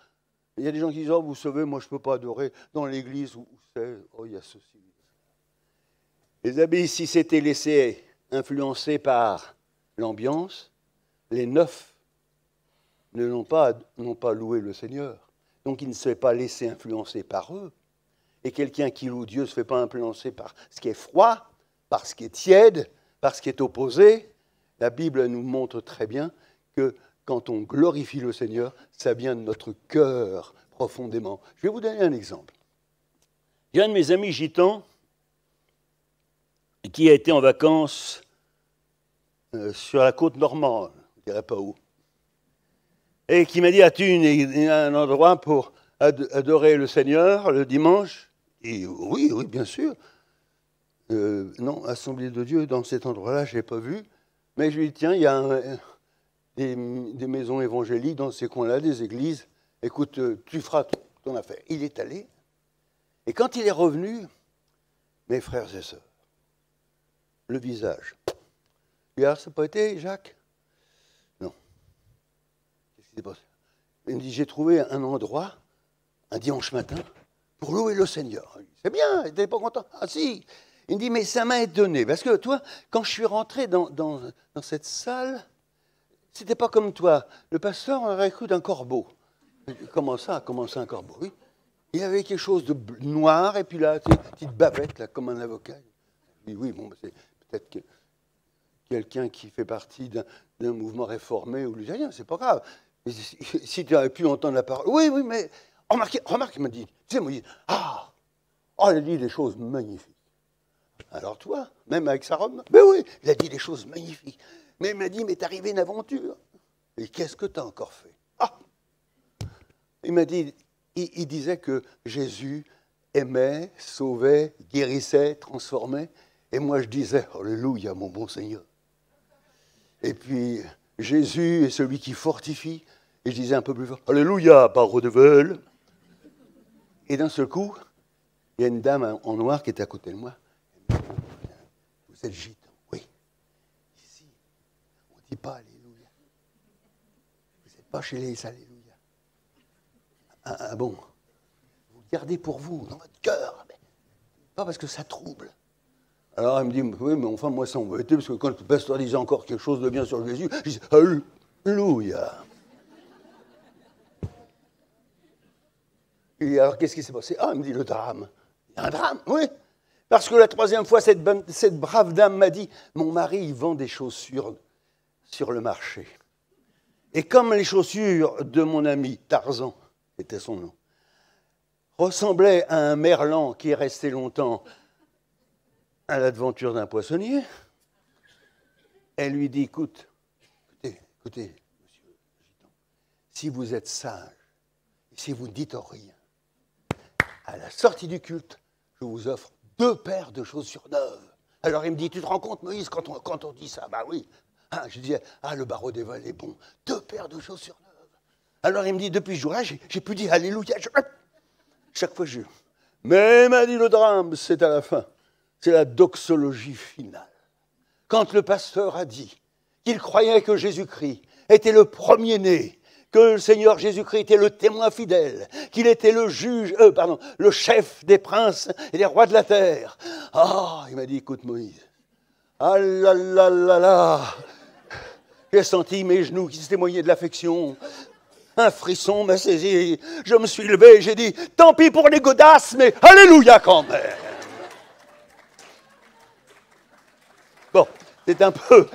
Il y a des gens qui disent « Oh, vous savez, moi je ne peux pas adorer dans l'église où c'est... Oh, il y a ceci. » Les amis, s'ils s'étaient laissés influencer par l'ambiance, les 9 n'ont pas loué le Seigneur. Donc, il ne se fait pas laisser influencer par eux. Et quelqu'un qui loue Dieu ne se fait pas influencer par ce qui est froid, par ce qui est tiède, par ce qui est opposé. La Bible nous montre très bien que quand on glorifie le Seigneur, ça vient de notre cœur profondément. Je vais vous donner un exemple. Il y a un de mes amis gitans qui a été en vacances sur la côte normande, je ne dirais pas où, et qui m'a dit, as-tu un endroit pour adorer le Seigneur le dimanche? Et oui, bien sûr. Non, Assemblée de Dieu, dans cet endroit-là, je ne l'ai pas vu. Mais je lui dis, tiens, il y a des maisons évangéliques dans ces coins-là, des églises. Écoute, tu feras ton affaire. Il est allé. Et quand il est revenu, mes frères et sœurs, le visage. Regarde, ça n'a pas été, Jacques? Non. Qu'est-ce qui s'est passé? Il me dit, j'ai trouvé un endroit, un dimanche matin, pour louer le Seigneur. C'est bien, tu n'es pas content? Ah si. Il me dit, mais ça m'a étonné. Parce que toi, quand je suis rentré dans cette salle, c'était pas comme toi. Le pasteur aurait cru d'un corbeau. Comment ça un corbeau? Oui. Il y avait quelque chose de noir, et puis là, une petite bavette, là, comme un avocat. Oui, bon, c'est peut-être que quelqu'un qui fait partie d'un mouvement réformé ou luthérien, c'est pas grave. Mais si tu avais pu entendre la parole... Oui, mais remarque, il m'a dit, tu sais, moi, il dit, il a dit des choses magnifiques. Alors toi, même avec sa robe, ben oui, il a dit des choses magnifiques. Mais il m'a dit, mais t'es arrivé une aventure. Et qu'est-ce que t'as encore fait? Il m'a dit, il disait que Jésus aimait, sauvait, guérissait, transformait. Et moi, je disais, alléluia, mon bon Seigneur. Et puis, Jésus est celui qui fortifie. Et je disais un peu plus fort, alléluia, parole de vol. Et d'un seul coup, il y a une dame en noir qui était à côté de moi. Elle me dit, vous êtes gitan? Oui. Ici, on ne dit pas alléluia. Vous n'êtes pas chez les alléluia. Ah bon? Vous le gardez pour vous, dans votre cœur. Mais pas parce que ça trouble. Alors elle me dit, oui, mais enfin, moi, ça m'embêtait, parce que quand le pasteur disait encore quelque chose de bien sur Jésus, je disais, alléluia. Et alors, qu'est-ce qui s'est passé? Elle me dit, le drame. Il y a un drame, oui. Parce que la troisième fois, cette brave dame m'a dit, mon mari, il vend des chaussures sur le marché. Et comme les chaussures de mon ami Tarzan, c'était son nom, ressemblaient à un merlan qui est resté longtemps à l'aventure d'un poissonnier, elle lui dit, écoutez, monsieur Gitan, si vous êtes sage, si vous ne dites rien, à la sortie du culte, je vous offre 2 paires de chaussures neuves. Alors il me dit, tu te rends compte, Moïse, quand on dit ça? Bah oui. Je disais, le barreau des vols est bon. 2 paires de chaussures neuves. Alors il me dit, depuis ce jour-là, j'ai pu dire Alléluia. Chaque fois que je... Mais m'a dit le drame, c'est à la fin. C'est la doxologie finale. Quand le pasteur a dit qu'il croyait que Jésus-Christ était le premier-né, que le Seigneur Jésus-Christ était le témoin fidèle, qu'il était le le chef des princes et des rois de la terre. Ah, il m'a dit, écoute Moïse, ah là là là là, j'ai senti mes genoux qui se témoignaient de l'affection. Un frisson m'a saisi, je me suis levé, j'ai dit, tant pis pour les godasses, mais alléluia quand même. Bon, c'est un peu...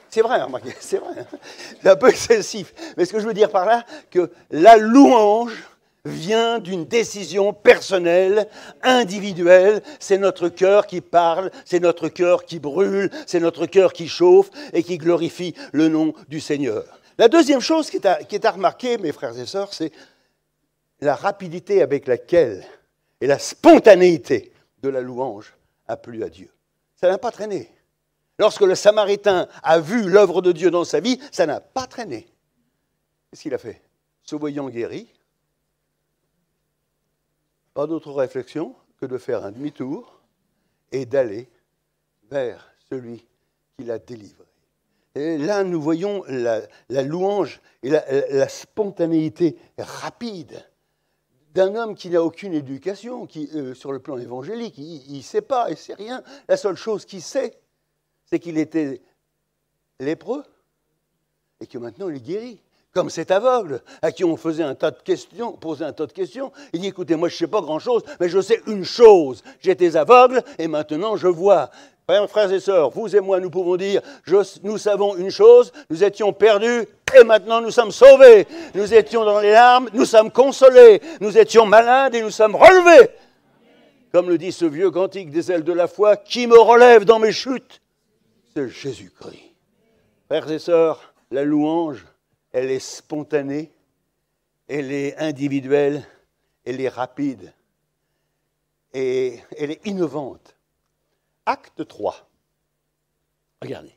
C'est vrai, remarquez, c'est vrai. Hein, c'est un peu excessif. Mais ce que je veux dire par là, que la louange vient d'une décision personnelle, individuelle. C'est notre cœur qui parle, c'est notre cœur qui brûle, c'est notre cœur qui chauffe et qui glorifie le nom du Seigneur. La deuxième chose qui est à remarquer, mes frères et sœurs, c'est la rapidité avec laquelle et la spontanéité de la louange a plu à Dieu. Ça n'a pas traîné. Lorsque le Samaritain a vu l'œuvre de Dieu dans sa vie, ça n'a pas traîné. Qu'est-ce qu'il a fait? Se voyant guéri, pas d'autre réflexion que de faire un demi-tour et d'aller vers celui qui l'a délivré. Et là, nous voyons la louange et la spontanéité rapide d'un homme qui n'a aucune éducation, qui, sur le plan évangélique, il ne sait pas, il ne sait rien. La seule chose qu'il sait, c'est qu'il était lépreux et que maintenant il est guéri. Comme cet aveugle à qui on faisait posait un tas de questions, il dit, écoutez, moi je ne sais pas grand-chose, mais je sais une chose, j'étais aveugle et maintenant je vois. Frères et sœurs, vous et moi, nous pouvons dire, nous savons une chose, nous étions perdus et maintenant nous sommes sauvés. Nous étions dans les larmes, nous sommes consolés. Nous étions malades et nous sommes relevés. Comme le dit ce vieux cantique des ailes de la foi, qui me relève dans mes chutes? C'est Jésus-Christ. Frères et sœurs, la louange, elle est spontanée, elle est individuelle, elle est rapide et elle est innovante. Acte 3. Regardez,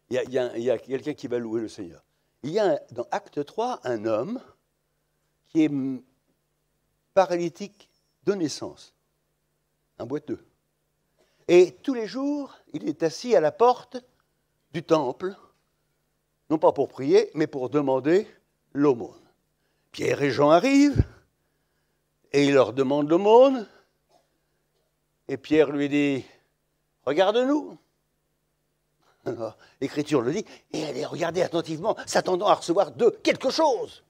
il y a quelqu'un qui va louer le Seigneur. Il y a dans Acte 3 un homme qui est paralytique de naissance, un boiteux. Et tous les jours, il est assis à la porte du temple, non pas pour prier, mais pour demander l'aumône. Pierre et Jean arrivent, et il leur demande l'aumône, et Pierre lui dit, regarde-nous. Alors, l'Écriture le dit, et elle est regardée attentivement, s'attendant à recevoir de quelque chose.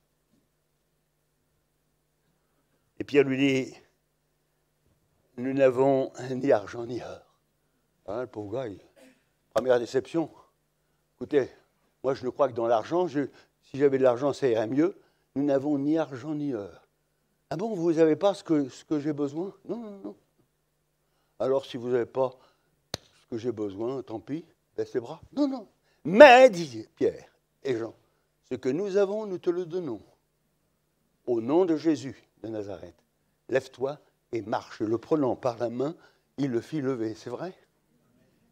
Et Pierre lui dit, nous n'avons ni argent ni or. Hein, le pauvre gars, première déception. Écoutez, moi je ne crois que dans l'argent, si j'avais de l'argent, ça irait mieux. Nous n'avons ni argent ni or. Ah bon, vous n'avez pas ce que j'ai besoin? Non, non, non. Alors si vous n'avez pas ce que j'ai besoin, tant pis, baisse les bras. Non, non. Mais, dit Pierre et Jean, ce que nous avons, nous te le donnons. Au nom de Jésus de Nazareth, lève-toi et marche. Le prenant par la main, il le fit lever. C'est vrai?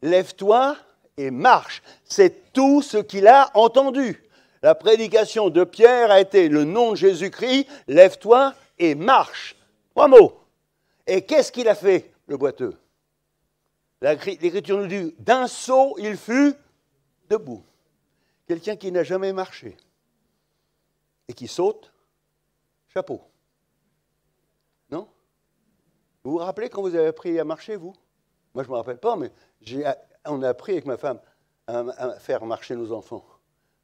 Lève-toi et marche. C'est tout ce qu'il a entendu. La prédication de Pierre a été le nom de Jésus-Christ, lève-toi et marche. 3 mots. Et qu'est-ce qu'il a fait, le boiteux? L'Écriture nous dit, d'un saut, il fut debout. Quelqu'un qui n'a jamais marché et qui saute, chapeau. Non? Vous vous rappelez quand vous avez appris à marcher, vous? Moi, je ne me rappelle pas, mais on a appris avec ma femme à faire marcher nos enfants.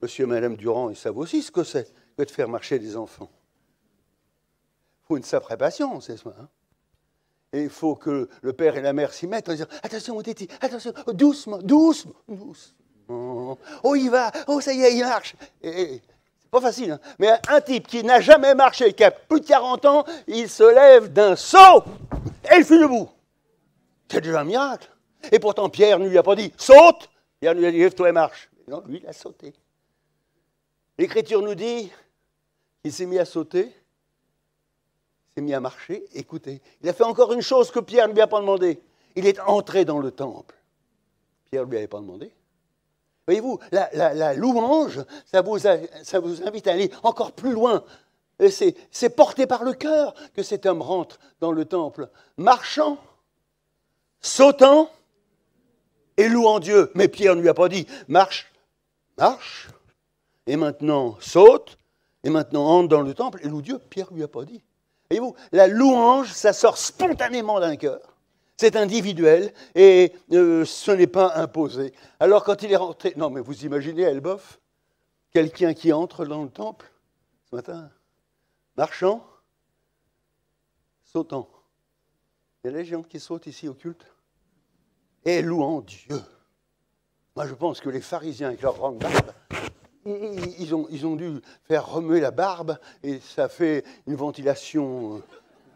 Monsieur et Madame Durand, ils savent aussi ce que c'est que de faire marcher des enfants. Il faut une sacrée patience, c'est ça. Hein? Et il faut que le père et la mère s'y mettent en disant « Attention, mon téti, attention, doucement, doucement, doucement. Oh, il va, oh, ça y est, il marche. » C'est pas facile, hein? Mais un type qui n'a jamais marché, qui a plus de 40 ans, il se lève d'un saut et il fut debout. C'est déjà un miracle. Et pourtant, Pierre ne lui a pas dit « Saute !» Pierre lui a dit « Lève-toi et marche !» Non, lui, il a sauté. L'Écriture nous dit qu'il s'est mis à sauter, s'est mis à marcher, écoutez. Il a fait encore une chose que Pierre ne lui a pas demandé. Il est entré dans le temple. Pierre ne lui avait pas demandé. Voyez-vous, la louange, ça vous invite à aller encore plus loin Et c'est porté par le cœur que cet homme rentre dans le temple, marchant, sautant et louant Dieu. Mais Pierre ne lui a pas dit, marche, marche, et maintenant saute, et maintenant entre dans le temple et loue Dieu. Pierre ne lui a pas dit. Voyez-vous, la louange, ça sort spontanément d'un cœur. C'est individuel et ce n'est pas imposé. Alors quand il est rentré, non mais vous imaginez Elbeuf, quelqu'un qui entre dans le temple ce matin, marchant, sautant. Il y a des gens qui sautent ici au culte et louant Dieu. Moi je pense que les pharisiens avec leur grande barbe, ils ont dû faire remuer la barbe et ça fait une ventilation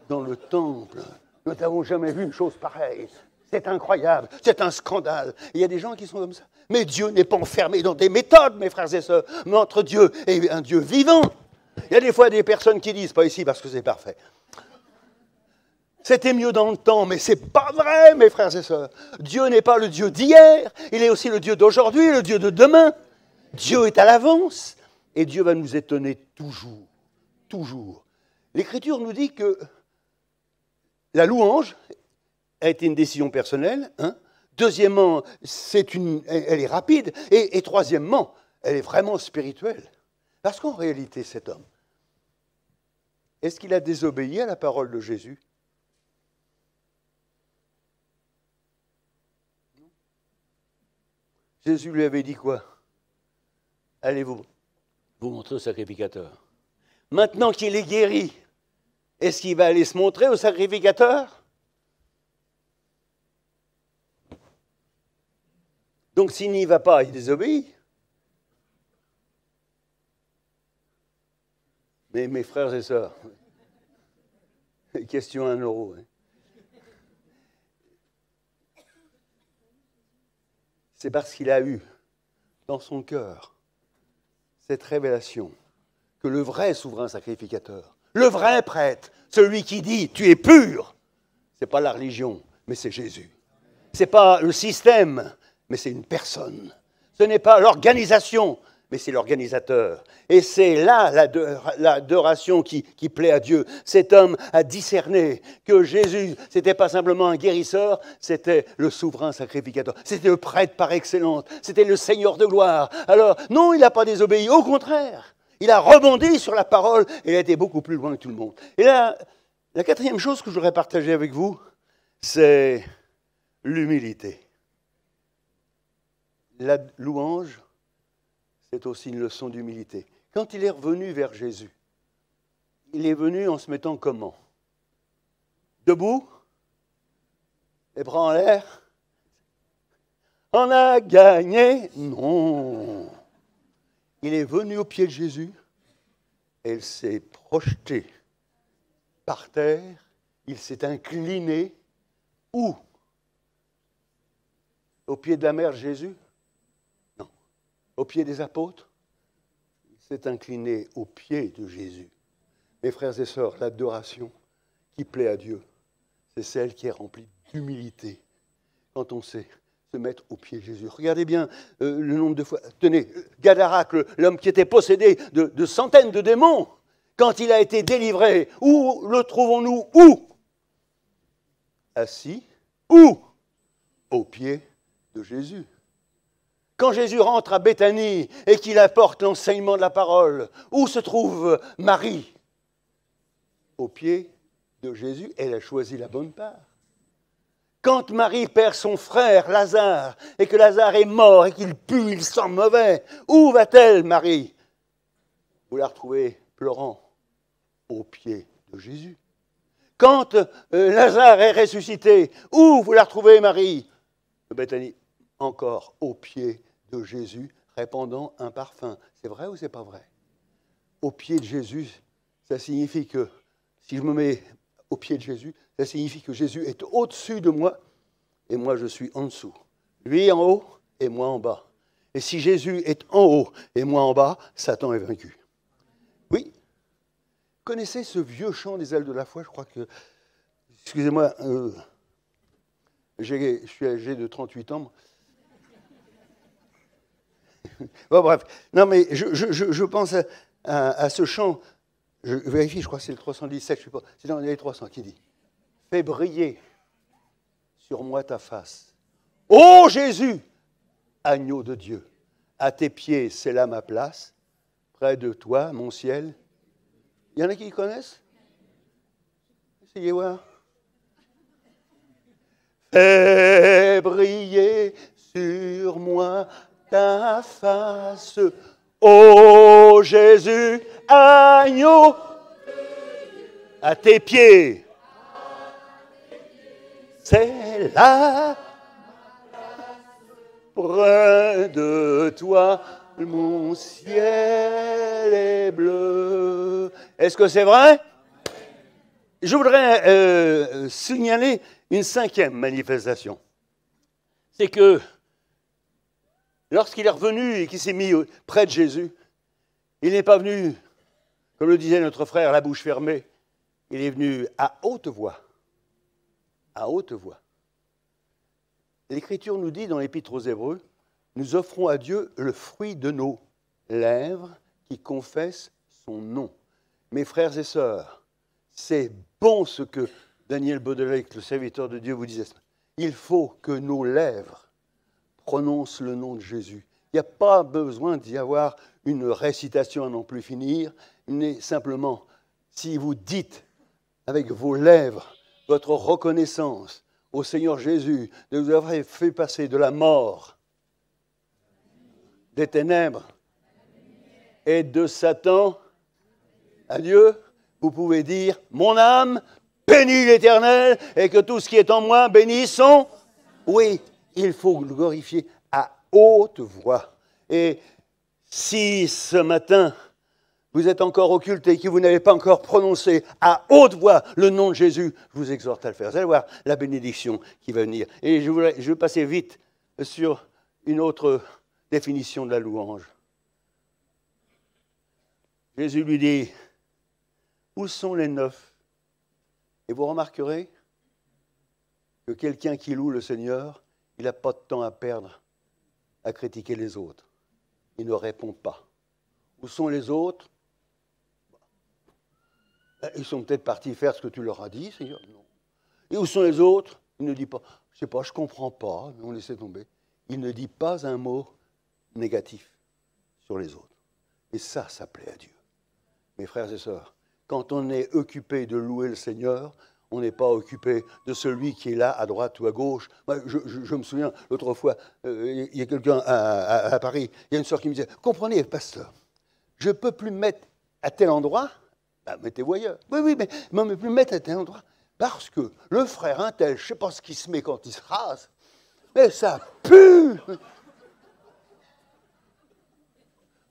dans le temple. Nous n'avons jamais vu une chose pareille. C'est incroyable, c'est un scandale. Et il y a des gens qui sont comme ça. Mais Dieu n'est pas enfermé dans des méthodes, mes frères et sœurs. Mais entre Dieu et un Dieu vivant. Il y a des fois des personnes qui disent, pas ici parce que c'est parfait. C'était mieux dans le temps, mais c'est pas vrai, mes frères et sœurs. Dieu n'est pas le Dieu d'hier, il est aussi le Dieu d'aujourd'hui, le Dieu de demain. Dieu est à l'avance et Dieu va nous étonner toujours, toujours. L'Écriture nous dit que la louange a été une décision personnelle. Hein. Deuxièmement, elle est rapide. Et troisièmement, elle est vraiment spirituelle. Parce qu'en réalité, cet homme, est-ce qu'il a désobéi à la parole de Jésus ? Jésus lui avait dit quoi ? Allez vous montrer au sacrificateur. Maintenant qu'il est guéri, est-ce qu'il va aller se montrer au sacrificateur ? Donc s'il n'y va pas, il désobéit. Mais mes frères et sœurs, question à 1 euro. Hein. C'est parce qu'il a eu dans son cœur cette révélation que le vrai souverain sacrificateur, le vrai prêtre, celui qui dit « tu es pur », ce n'est pas la religion, mais c'est Jésus. Ce n'est pas le système, mais c'est une personne. Ce n'est pas l'organisation, mais c'est l'organisateur. Et c'est là l'adoration qui plaît à Dieu. Cet homme a discerné que Jésus, ce n'était pas simplement un guérisseur, c'était le souverain sacrificateur. C'était le prêtre par excellence, c'était le Seigneur de gloire. Alors, non, il n'a pas désobéi, au contraire. Il a rebondi sur la parole et il a été beaucoup plus loin que tout le monde. Et là, la quatrième chose que je voudrais partager avec vous, c'est l'humilité. La louange, c'est aussi une leçon d'humilité. Quand il est revenu vers Jésus, il est venu en se mettant comment ? Debout, les bras en l'air. On a gagné ? Non. Il est venu au pied de Jésus et il s'est projeté par terre, il s'est incliné. Où ? Au pied de la mère Jésus ? Non. Au pied des apôtres ? Il s'est incliné au pied de Jésus. Mes frères et sœurs, l'adoration qui plaît à Dieu, c'est celle qui est remplie d'humilité. Quand on sait se mettre au pied de Jésus. Regardez bien le nombre de fois. Tenez, Gadarac, l'homme qui était possédé de centaines de démons, quand il a été délivré, où le trouvons-nous ? Où ? Assis. Où ? Au pied de Jésus. Quand Jésus rentre à Béthanie et qu'il apporte l'enseignement de la parole, où se trouve Marie ? Au pied de Jésus. Elle a choisi la bonne part. Quand Marie perd son frère Lazare et que Lazare est mort et qu'il pue, il sent mauvais, où va-t-elle, Marie ? Vous la retrouvez pleurant au pied de Jésus. Quand Lazare est ressuscité, où vous la retrouvez, Marie ? De Béthanie, encore au pied de Jésus, répandant un parfum. C'est vrai ou c'est pas vrai ? Au pied de Jésus, ça signifie que, si je me mets au pied de Jésus, ça signifie que Jésus est au-dessus de moi et moi je suis en dessous. Lui en haut et moi en bas. Et si Jésus est en haut et moi en bas, Satan est vaincu. Oui. Vous connaissez ce vieux chant des ailes de la foi ? Je crois que, excusez-moi, je suis âgé de 38 ans. Bon, bref. Non mais je pense à ce chant. je vérifie, je crois que c'est le 317, je ne sais pas. Sinon, il y a les 300 qui dit « Fais briller sur moi ta face. Ô Jésus, agneau de Dieu, à tes pieds, c'est là ma place. Près de toi, mon ciel. » Il y en a qui y connaissent? Essayez voir. Fais briller sur moi ta face. Ô Jésus, agneau, à tes pieds, c'est là, près de toi, mon ciel est bleu. Est-ce que c'est vrai? Je voudrais signaler une cinquième manifestation. C'est que lorsqu'il est revenu et qu'il s'est mis près de Jésus, il n'est pas venu, comme le disait notre frère, la bouche fermée. Il est venu à haute voix. À haute voix. L'Écriture nous dit dans l'Épître aux Hébreux, nous offrons à Dieu le fruit de nos lèvres qui confessent son nom. Mes frères et sœurs, c'est bon ce que Daniel Baudelaire, le serviteur de Dieu, vous disait. Il faut que nos lèvres prononcent le nom de Jésus. Il n'y a pas besoin d'y avoir une récitation à n'en plus finir, mais simplement, si vous dites avec vos lèvres votre reconnaissance au Seigneur Jésus de vous avoir fait passer de la mort, des ténèbres et de Satan à Dieu, vous pouvez dire « Mon âme bénit l'Éternel et que tout ce qui est en moi bénisse son... » Oui, il faut le glorifier à haute voix. Et si ce matin, vous êtes encore occulté et que vous n'avez pas encore prononcé à haute voix le nom de Jésus, je vous exhorte à le faire. Vous allez voir la bénédiction qui va venir. Et je vais passer vite sur une autre définition de la louange. Jésus lui dit, où sont les neufs? Et vous remarquerez que quelqu'un qui loue le Seigneur, il n'a pas de temps à perdre à critiquer les autres. Il ne répond pas. Où sont les autres? Ils sont peut-être partis faire ce que tu leur as dit, Seigneur. Non. Et où sont les autres? Il ne dit pas, je ne sais pas, je ne comprends pas, on laisse tomber. Il ne dit pas un mot négatif sur les autres. Et ça plaît à Dieu. Mes frères et sœurs, quand on est occupé de louer le Seigneur, on n'est pas occupé de celui qui est là, à droite ou à gauche. Moi, je me souviens, l'autre fois, il y a quelqu'un à Paris, il y a une sœur qui me disait, comprenez, pasteur, je ne peux plus me mettre à tel endroit, mettez-vous ailleurs. Oui, mais je ne peux plus me mettre à tel endroit, parce que le frère un tel, je ne sais pas ce qu'il se met quand il se rase, mais ça pue.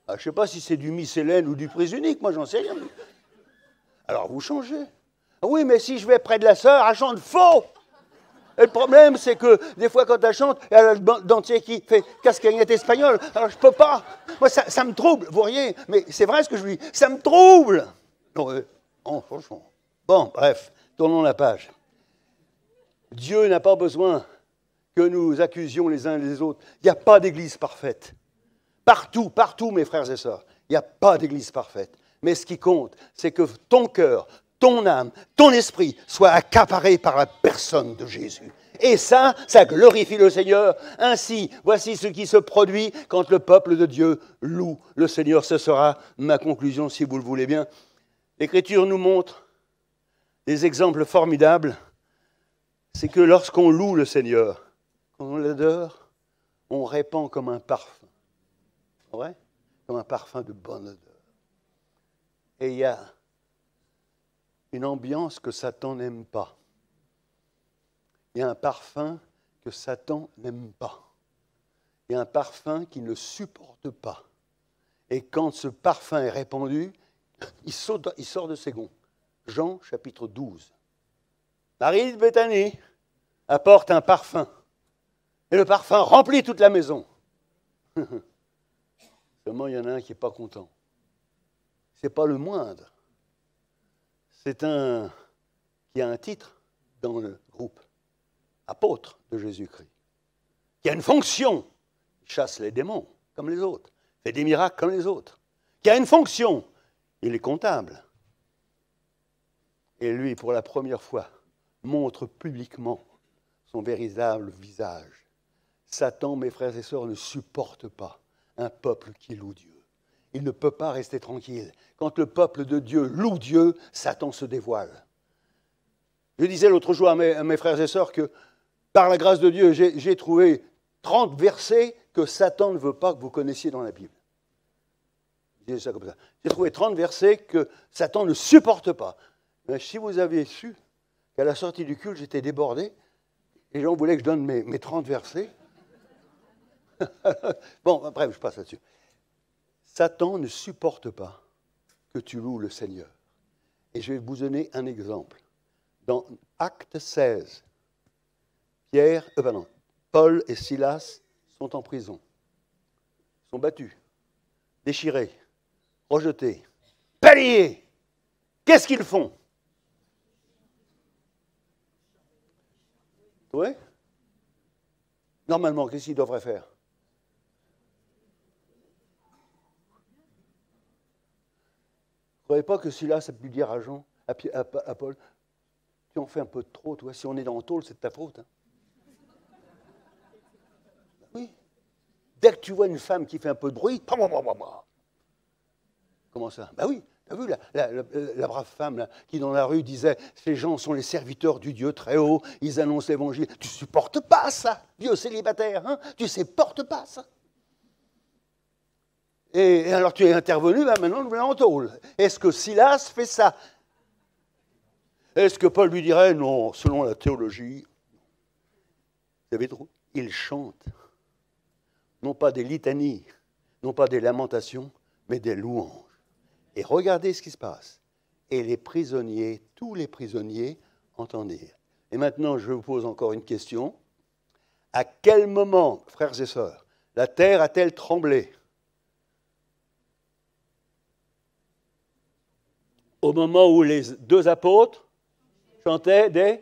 Je ne sais pas si c'est du mycélène ou du prise unique, moi j'en sais rien. Alors vous changez. Oui, mais si je vais près de la sœur, elle chante faux. Et le problème, c'est que des fois, quand elle chante, elle a le dentier qui fait cascagnette espagnole. Alors je ne peux pas. Moi, ça me trouble, vous voyez. Mais c'est vrai ce que je lui dis. Ça me trouble. Non, franchement. Bon, bref, tournons la page. Dieu n'a pas besoin que nous accusions les uns les autres. Il n'y a pas d'église parfaite. Partout, mes frères et sœurs, il n'y a pas d'église parfaite. Mais ce qui compte, c'est que ton cœur, ton âme, ton esprit soient accaparés par la personne de Jésus. Et ça glorifie le Seigneur. Ainsi, voici ce qui se produit quand le peuple de Dieu loue le Seigneur. Ce sera ma conclusion, si vous le voulez bien. L'Écriture nous montre des exemples formidables. C'est que lorsqu'on loue le Seigneur, quand on l'adore, on répand comme un parfum. Ouais, comme un parfum de bonne odeur. Et il y a une ambiance que Satan n'aime pas. Il y a un parfum que Satan n'aime pas. Il y a un parfum qu'il ne supporte pas. Et quand ce parfum est répandu, il sort de ses gonds. Jean chapitre 12. Marie de Béthanie apporte un parfum. Et le parfum remplit toute la maison. Seulement, il y en a un qui n'est pas content. Ce n'est pas le moindre. C'est un qui a un titre dans le groupe, apôtre de Jésus-Christ, qui a une fonction, il chasse les démons comme les autres, fait des miracles comme les autres, qui a une fonction, il est comptable, Et lui, pour la première fois, montre publiquement son véritable visage. Satan, mes frères et sœurs, ne supporte pas un peuple qui loue Dieu. Il ne peut pas rester tranquille. Quand le peuple de Dieu loue Dieu, Satan se dévoile. Je disais l'autre jour à mes frères et sœurs que, par la grâce de Dieu, j'ai trouvé 30 versets que Satan ne veut pas que vous connaissiez dans la Bible. Je disais ça comme ça. J'ai trouvé 30 versets que Satan ne supporte pas. Mais si vous aviez su qu'à la sortie du culte, j'étais débordé, les gens voulaient que je donne mes 30 versets. Bon, bref, je passe là-dessus. Satan ne supporte pas que tu loues le Seigneur. Et je vais vous donner un exemple. Dans Acte 16, Paul et Silas sont en prison, sont battus, déchirés, rejetés, balayés. Qu'est-ce qu'ils font? Oui? Normalement, qu'est-ce qu'ils devraient faire? Vous ne croyez pas que Silas a pu dire à Jean, à Paul, tu en fais un peu trop, toi, si on est dans le tôle, c'est de ta faute. Hein. Oui. Dès que tu vois une femme qui fait un peu de bruit, comment ça? Ben oui, tu as vu la brave femme là, qui dans la rue disait, ces gens sont les serviteurs du Dieu très haut, ils annoncent l'évangile. Tu ne supportes pas ça, vieux célibataire, hein? Tu ne supportes pas ça. Et alors tu es intervenu, ben maintenant nous voilà en tôle. Est-ce que Silas fait ça? Est-ce que Paul lui dirait, non, selon la théologie, vous savez trop, il chante, non pas des litanies, non pas des lamentations, mais des louanges. Et regardez ce qui se passe. Et les prisonniers, tous les prisonniers, entendirent. Et maintenant, je vous pose encore une question. À quel moment, frères et sœurs, la terre a-t-elle tremblé? Au moment où les deux apôtres chantaient des...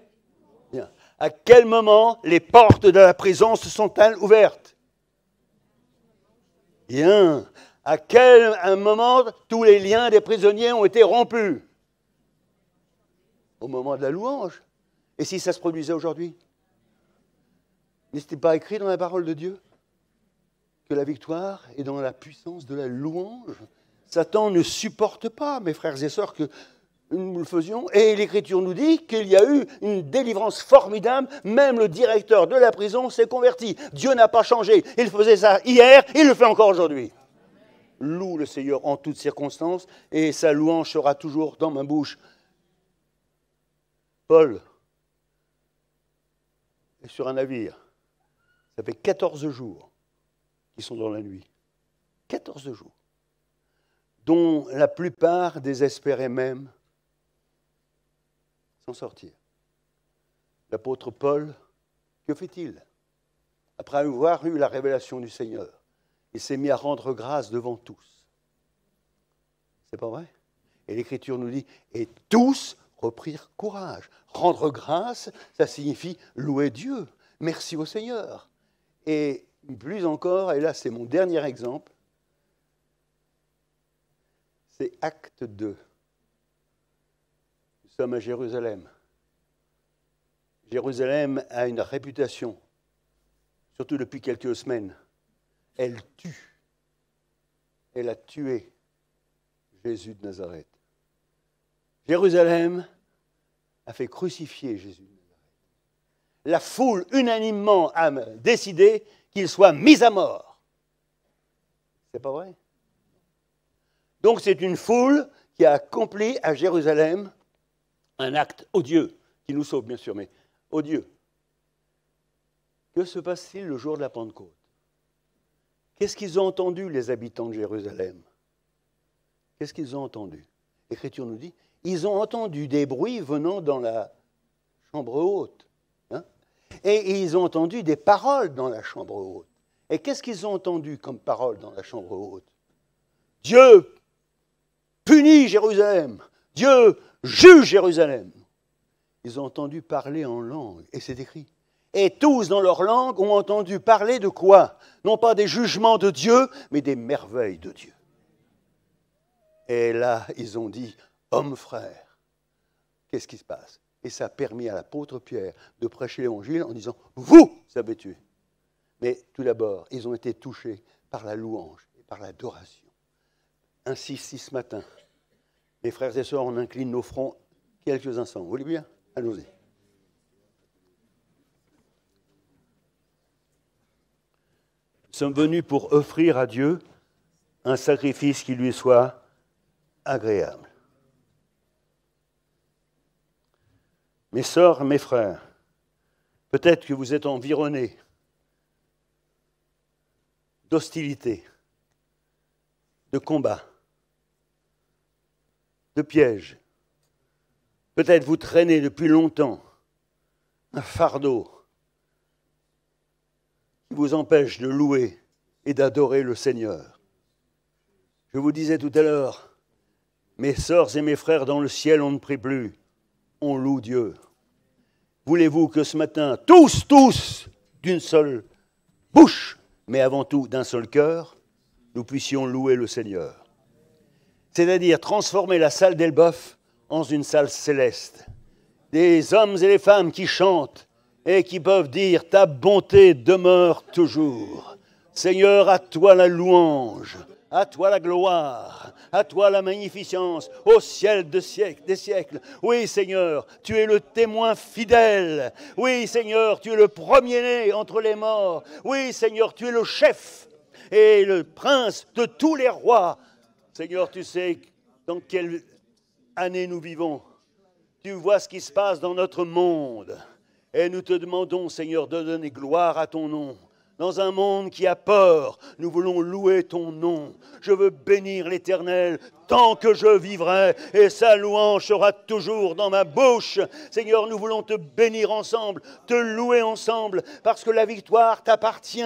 Bien. À quel moment les portes de la prison se sont-elles ouvertes? Bien. À quel moment tous les liens des prisonniers ont été rompus? Au moment de la louange. Et si ça se produisait aujourd'hui? N'est-ce pas écrit dans la parole de Dieu que la victoire est dans la puissance de la louange? Satan ne supporte pas, mes frères et sœurs, que nous le faisions. Et l'Écriture nous dit qu'il y a eu une délivrance formidable. Même le directeur de la prison s'est converti. Dieu n'a pas changé. Il faisait ça hier, il le fait encore aujourd'hui. Loue le Seigneur en toutes circonstances et sa louange sera toujours dans ma bouche. Paul est sur un navire. Ça fait 14 jours qu'ils sont dans la nuit. 14 jours. Dont la plupart désespéraient même s'en sortir. L'apôtre Paul, que fait-il? Après avoir eu la révélation du Seigneur, il s'est mis à rendre grâce devant tous. C'est pas vrai? Et l'Écriture nous dit, et tous reprirent courage. Rendre grâce, ça signifie louer Dieu. Merci au Seigneur. Et plus encore, et là c'est mon dernier exemple, c'est Acte 2. Nous sommes à Jérusalem. Jérusalem a une réputation, surtout depuis quelques semaines. Elle tue. Elle a tué Jésus de Nazareth. Jérusalem a fait crucifier Jésus de Nazareth. La foule unanimement a décidé qu'il soit mis à mort. C'est pas vrai? Donc c'est une foule qui a accompli à Jérusalem un acte odieux, qui nous sauve bien sûr, mais odieux. Que se passe-t-il le jour de la Pentecôte? Qu'est-ce qu'ils ont entendu, les habitants de Jérusalem? Qu'est-ce qu'ils ont entendu? L'Écriture nous dit, ils ont entendu des bruits venant dans la chambre haute. Hein? Et ils ont entendu des paroles dans la chambre haute. Et qu'est-ce qu'ils ont entendu comme paroles dans la chambre haute? Dieu punit Jérusalem. Dieu juge Jérusalem. Ils ont entendu parler en langue, et c'est écrit. Et tous, dans leur langue, ont entendu parler de quoi? Non pas des jugements de Dieu, mais des merveilles de Dieu. Et là, ils ont dit, hommes frères, qu'est-ce qui se passe? Et ça a permis à l'apôtre Pierre de prêcher l'évangile en disant « Vous avez tué ». Mais tout d'abord, ils ont été touchés par la louange et par l'adoration. Ainsi, si ce matin, mes frères et sœurs, on incline nos fronts quelques instants. Vous voulez bien? Allons-y. Nous sommes venus pour offrir à Dieu un sacrifice qui lui soit agréable. Mes sœurs, mes frères, peut-être que vous êtes environnés d'hostilité, de combats, de pièges. Peut-être vous traînez depuis longtemps un fardeau qui vous empêche de louer et d'adorer le Seigneur. Je vous disais tout à l'heure, mes sœurs et mes frères dans le ciel, on ne prie plus, on loue Dieu. Voulez-vous que ce matin, tous, d'une seule bouche, mais avant tout d'un seul cœur, nous puissions louer le Seigneur? C'est-à-dire transformer la salle d'Elbeuf en une salle céleste. Des hommes et des femmes qui chantent et qui peuvent dire « Ta bonté demeure toujours. Seigneur, à toi la louange, à toi la gloire, à toi la magnificence, au ciel des siècles. Oui, Seigneur, tu es le témoin fidèle. Oui, Seigneur, tu es le premier-né entre les morts. Oui, Seigneur, tu es le chef et le prince de tous les rois. Seigneur, tu sais dans quelle année nous vivons. Tu vois ce qui se passe dans notre monde. Et nous te demandons, Seigneur, de donner gloire à ton nom. Dans un monde qui a peur, nous voulons louer ton nom. Je veux bénir l'Éternel tant que je vivrai, et sa louange sera toujours dans ma bouche. Seigneur, nous voulons te bénir ensemble, te louer ensemble, parce que la victoire t'appartient.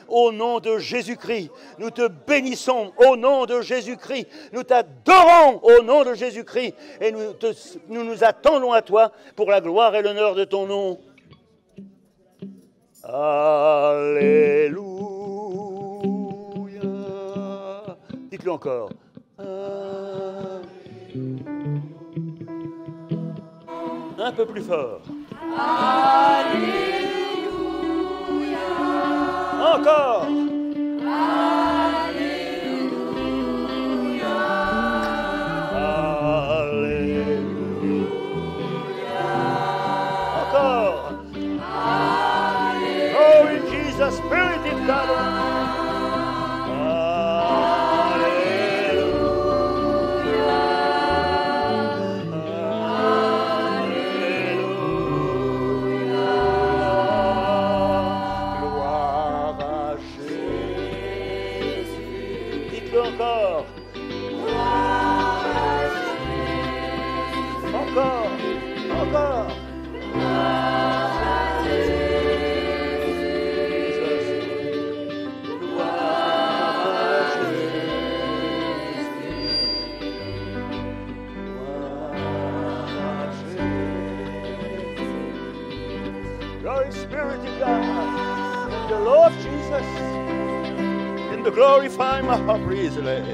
Au nom de Jésus-Christ, nous te bénissons au nom de Jésus-Christ. Nous t'adorons au nom de Jésus-Christ, et nous nous attendons à toi pour la gloire et l'honneur de ton nom. Alléluia. Dites-le encore. Un peu plus fort. Alléluia. Encore. Alléluia. Alléluia. Encore. The Spirit is God. Gloire à Jésus. Dites-le encore. Gloire à Jésus. Encore. The Lord Jesus, in the glorify my heart, praise the Lord.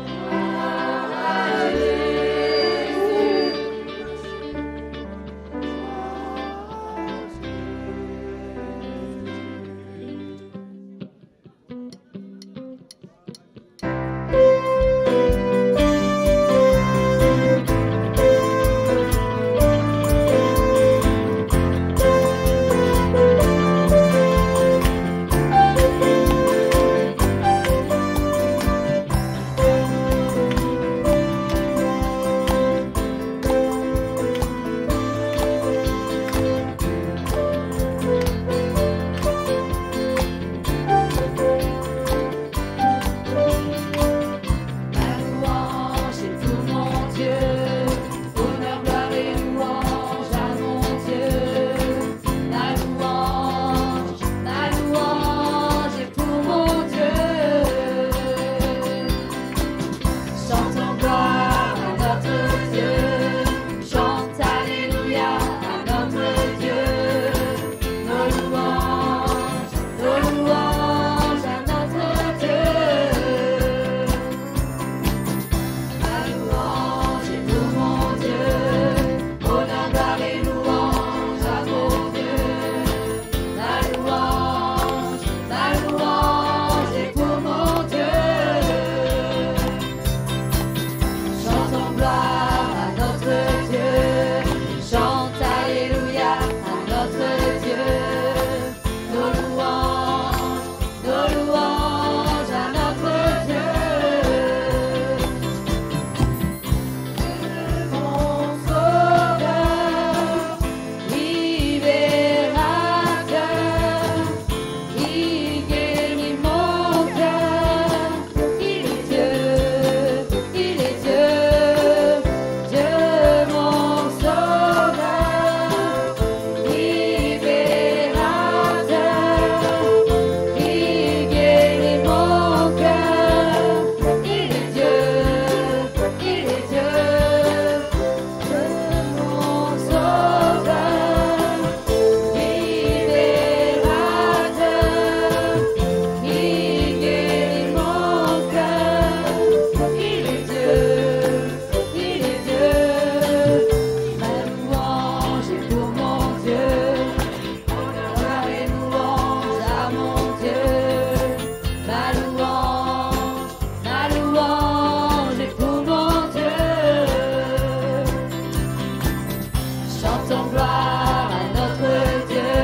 chantons gloire à notre Dieu.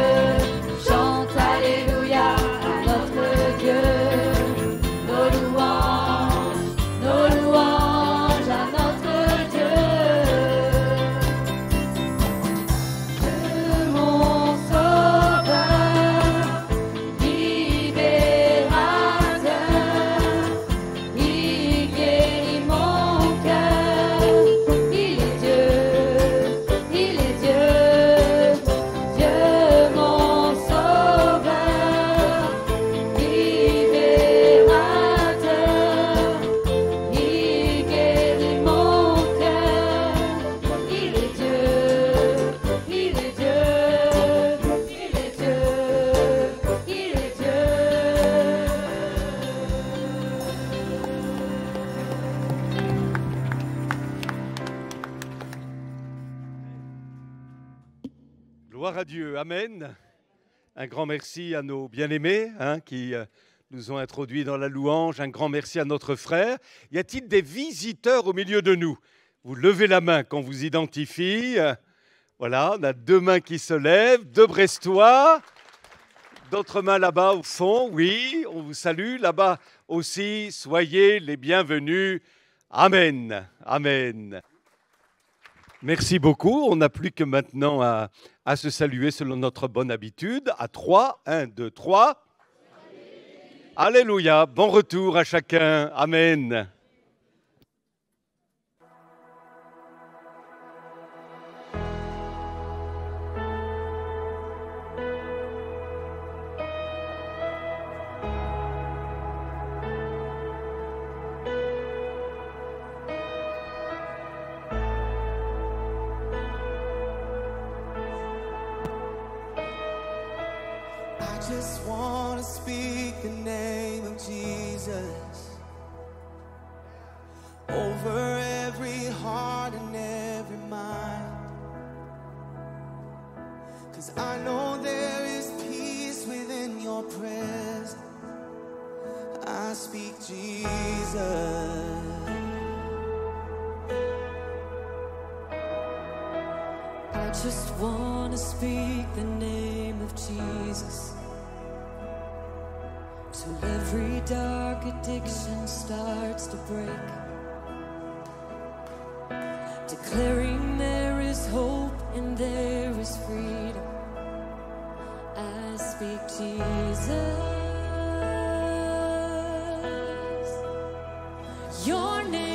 Chante alléluia à notre Dieu. Nos louanges à notre Dieu. Mon sauveur, libérateur, il guérit mon cœur. Il est Dieu, Dieu mon sauveur, libérateur, il guérit mon cœur. Il est Dieu, il est Dieu, il est Dieu, il est Dieu. Gloire à Dieu, Amen. Un grand merci à nos bien-aimés qui nous ont introduits dans la louange. Un grand merci à notre frère. Y a-t-il des visiteurs au milieu de nous? Vous levez la main quand on vous identifie. Voilà, on a deux mains qui se lèvent, deux Brestois. D'autres mains là-bas au fond, oui, on vous salue. Là-bas aussi, soyez les bienvenus. Amen, Amen. Merci beaucoup. On n'a plus que maintenant à se saluer selon notre bonne habitude. À 3, 1, 2, 3. Alléluia. Bon retour à chacun. Amen. I just want to speak the name of Jesus over every heart and every mind. 'Cause I know there is peace within your presence. I speak Jesus. I just want to speak the name of Jesus till every dark addiction starts to break, declaring there is hope and there is freedom. I speak Jesus. Your name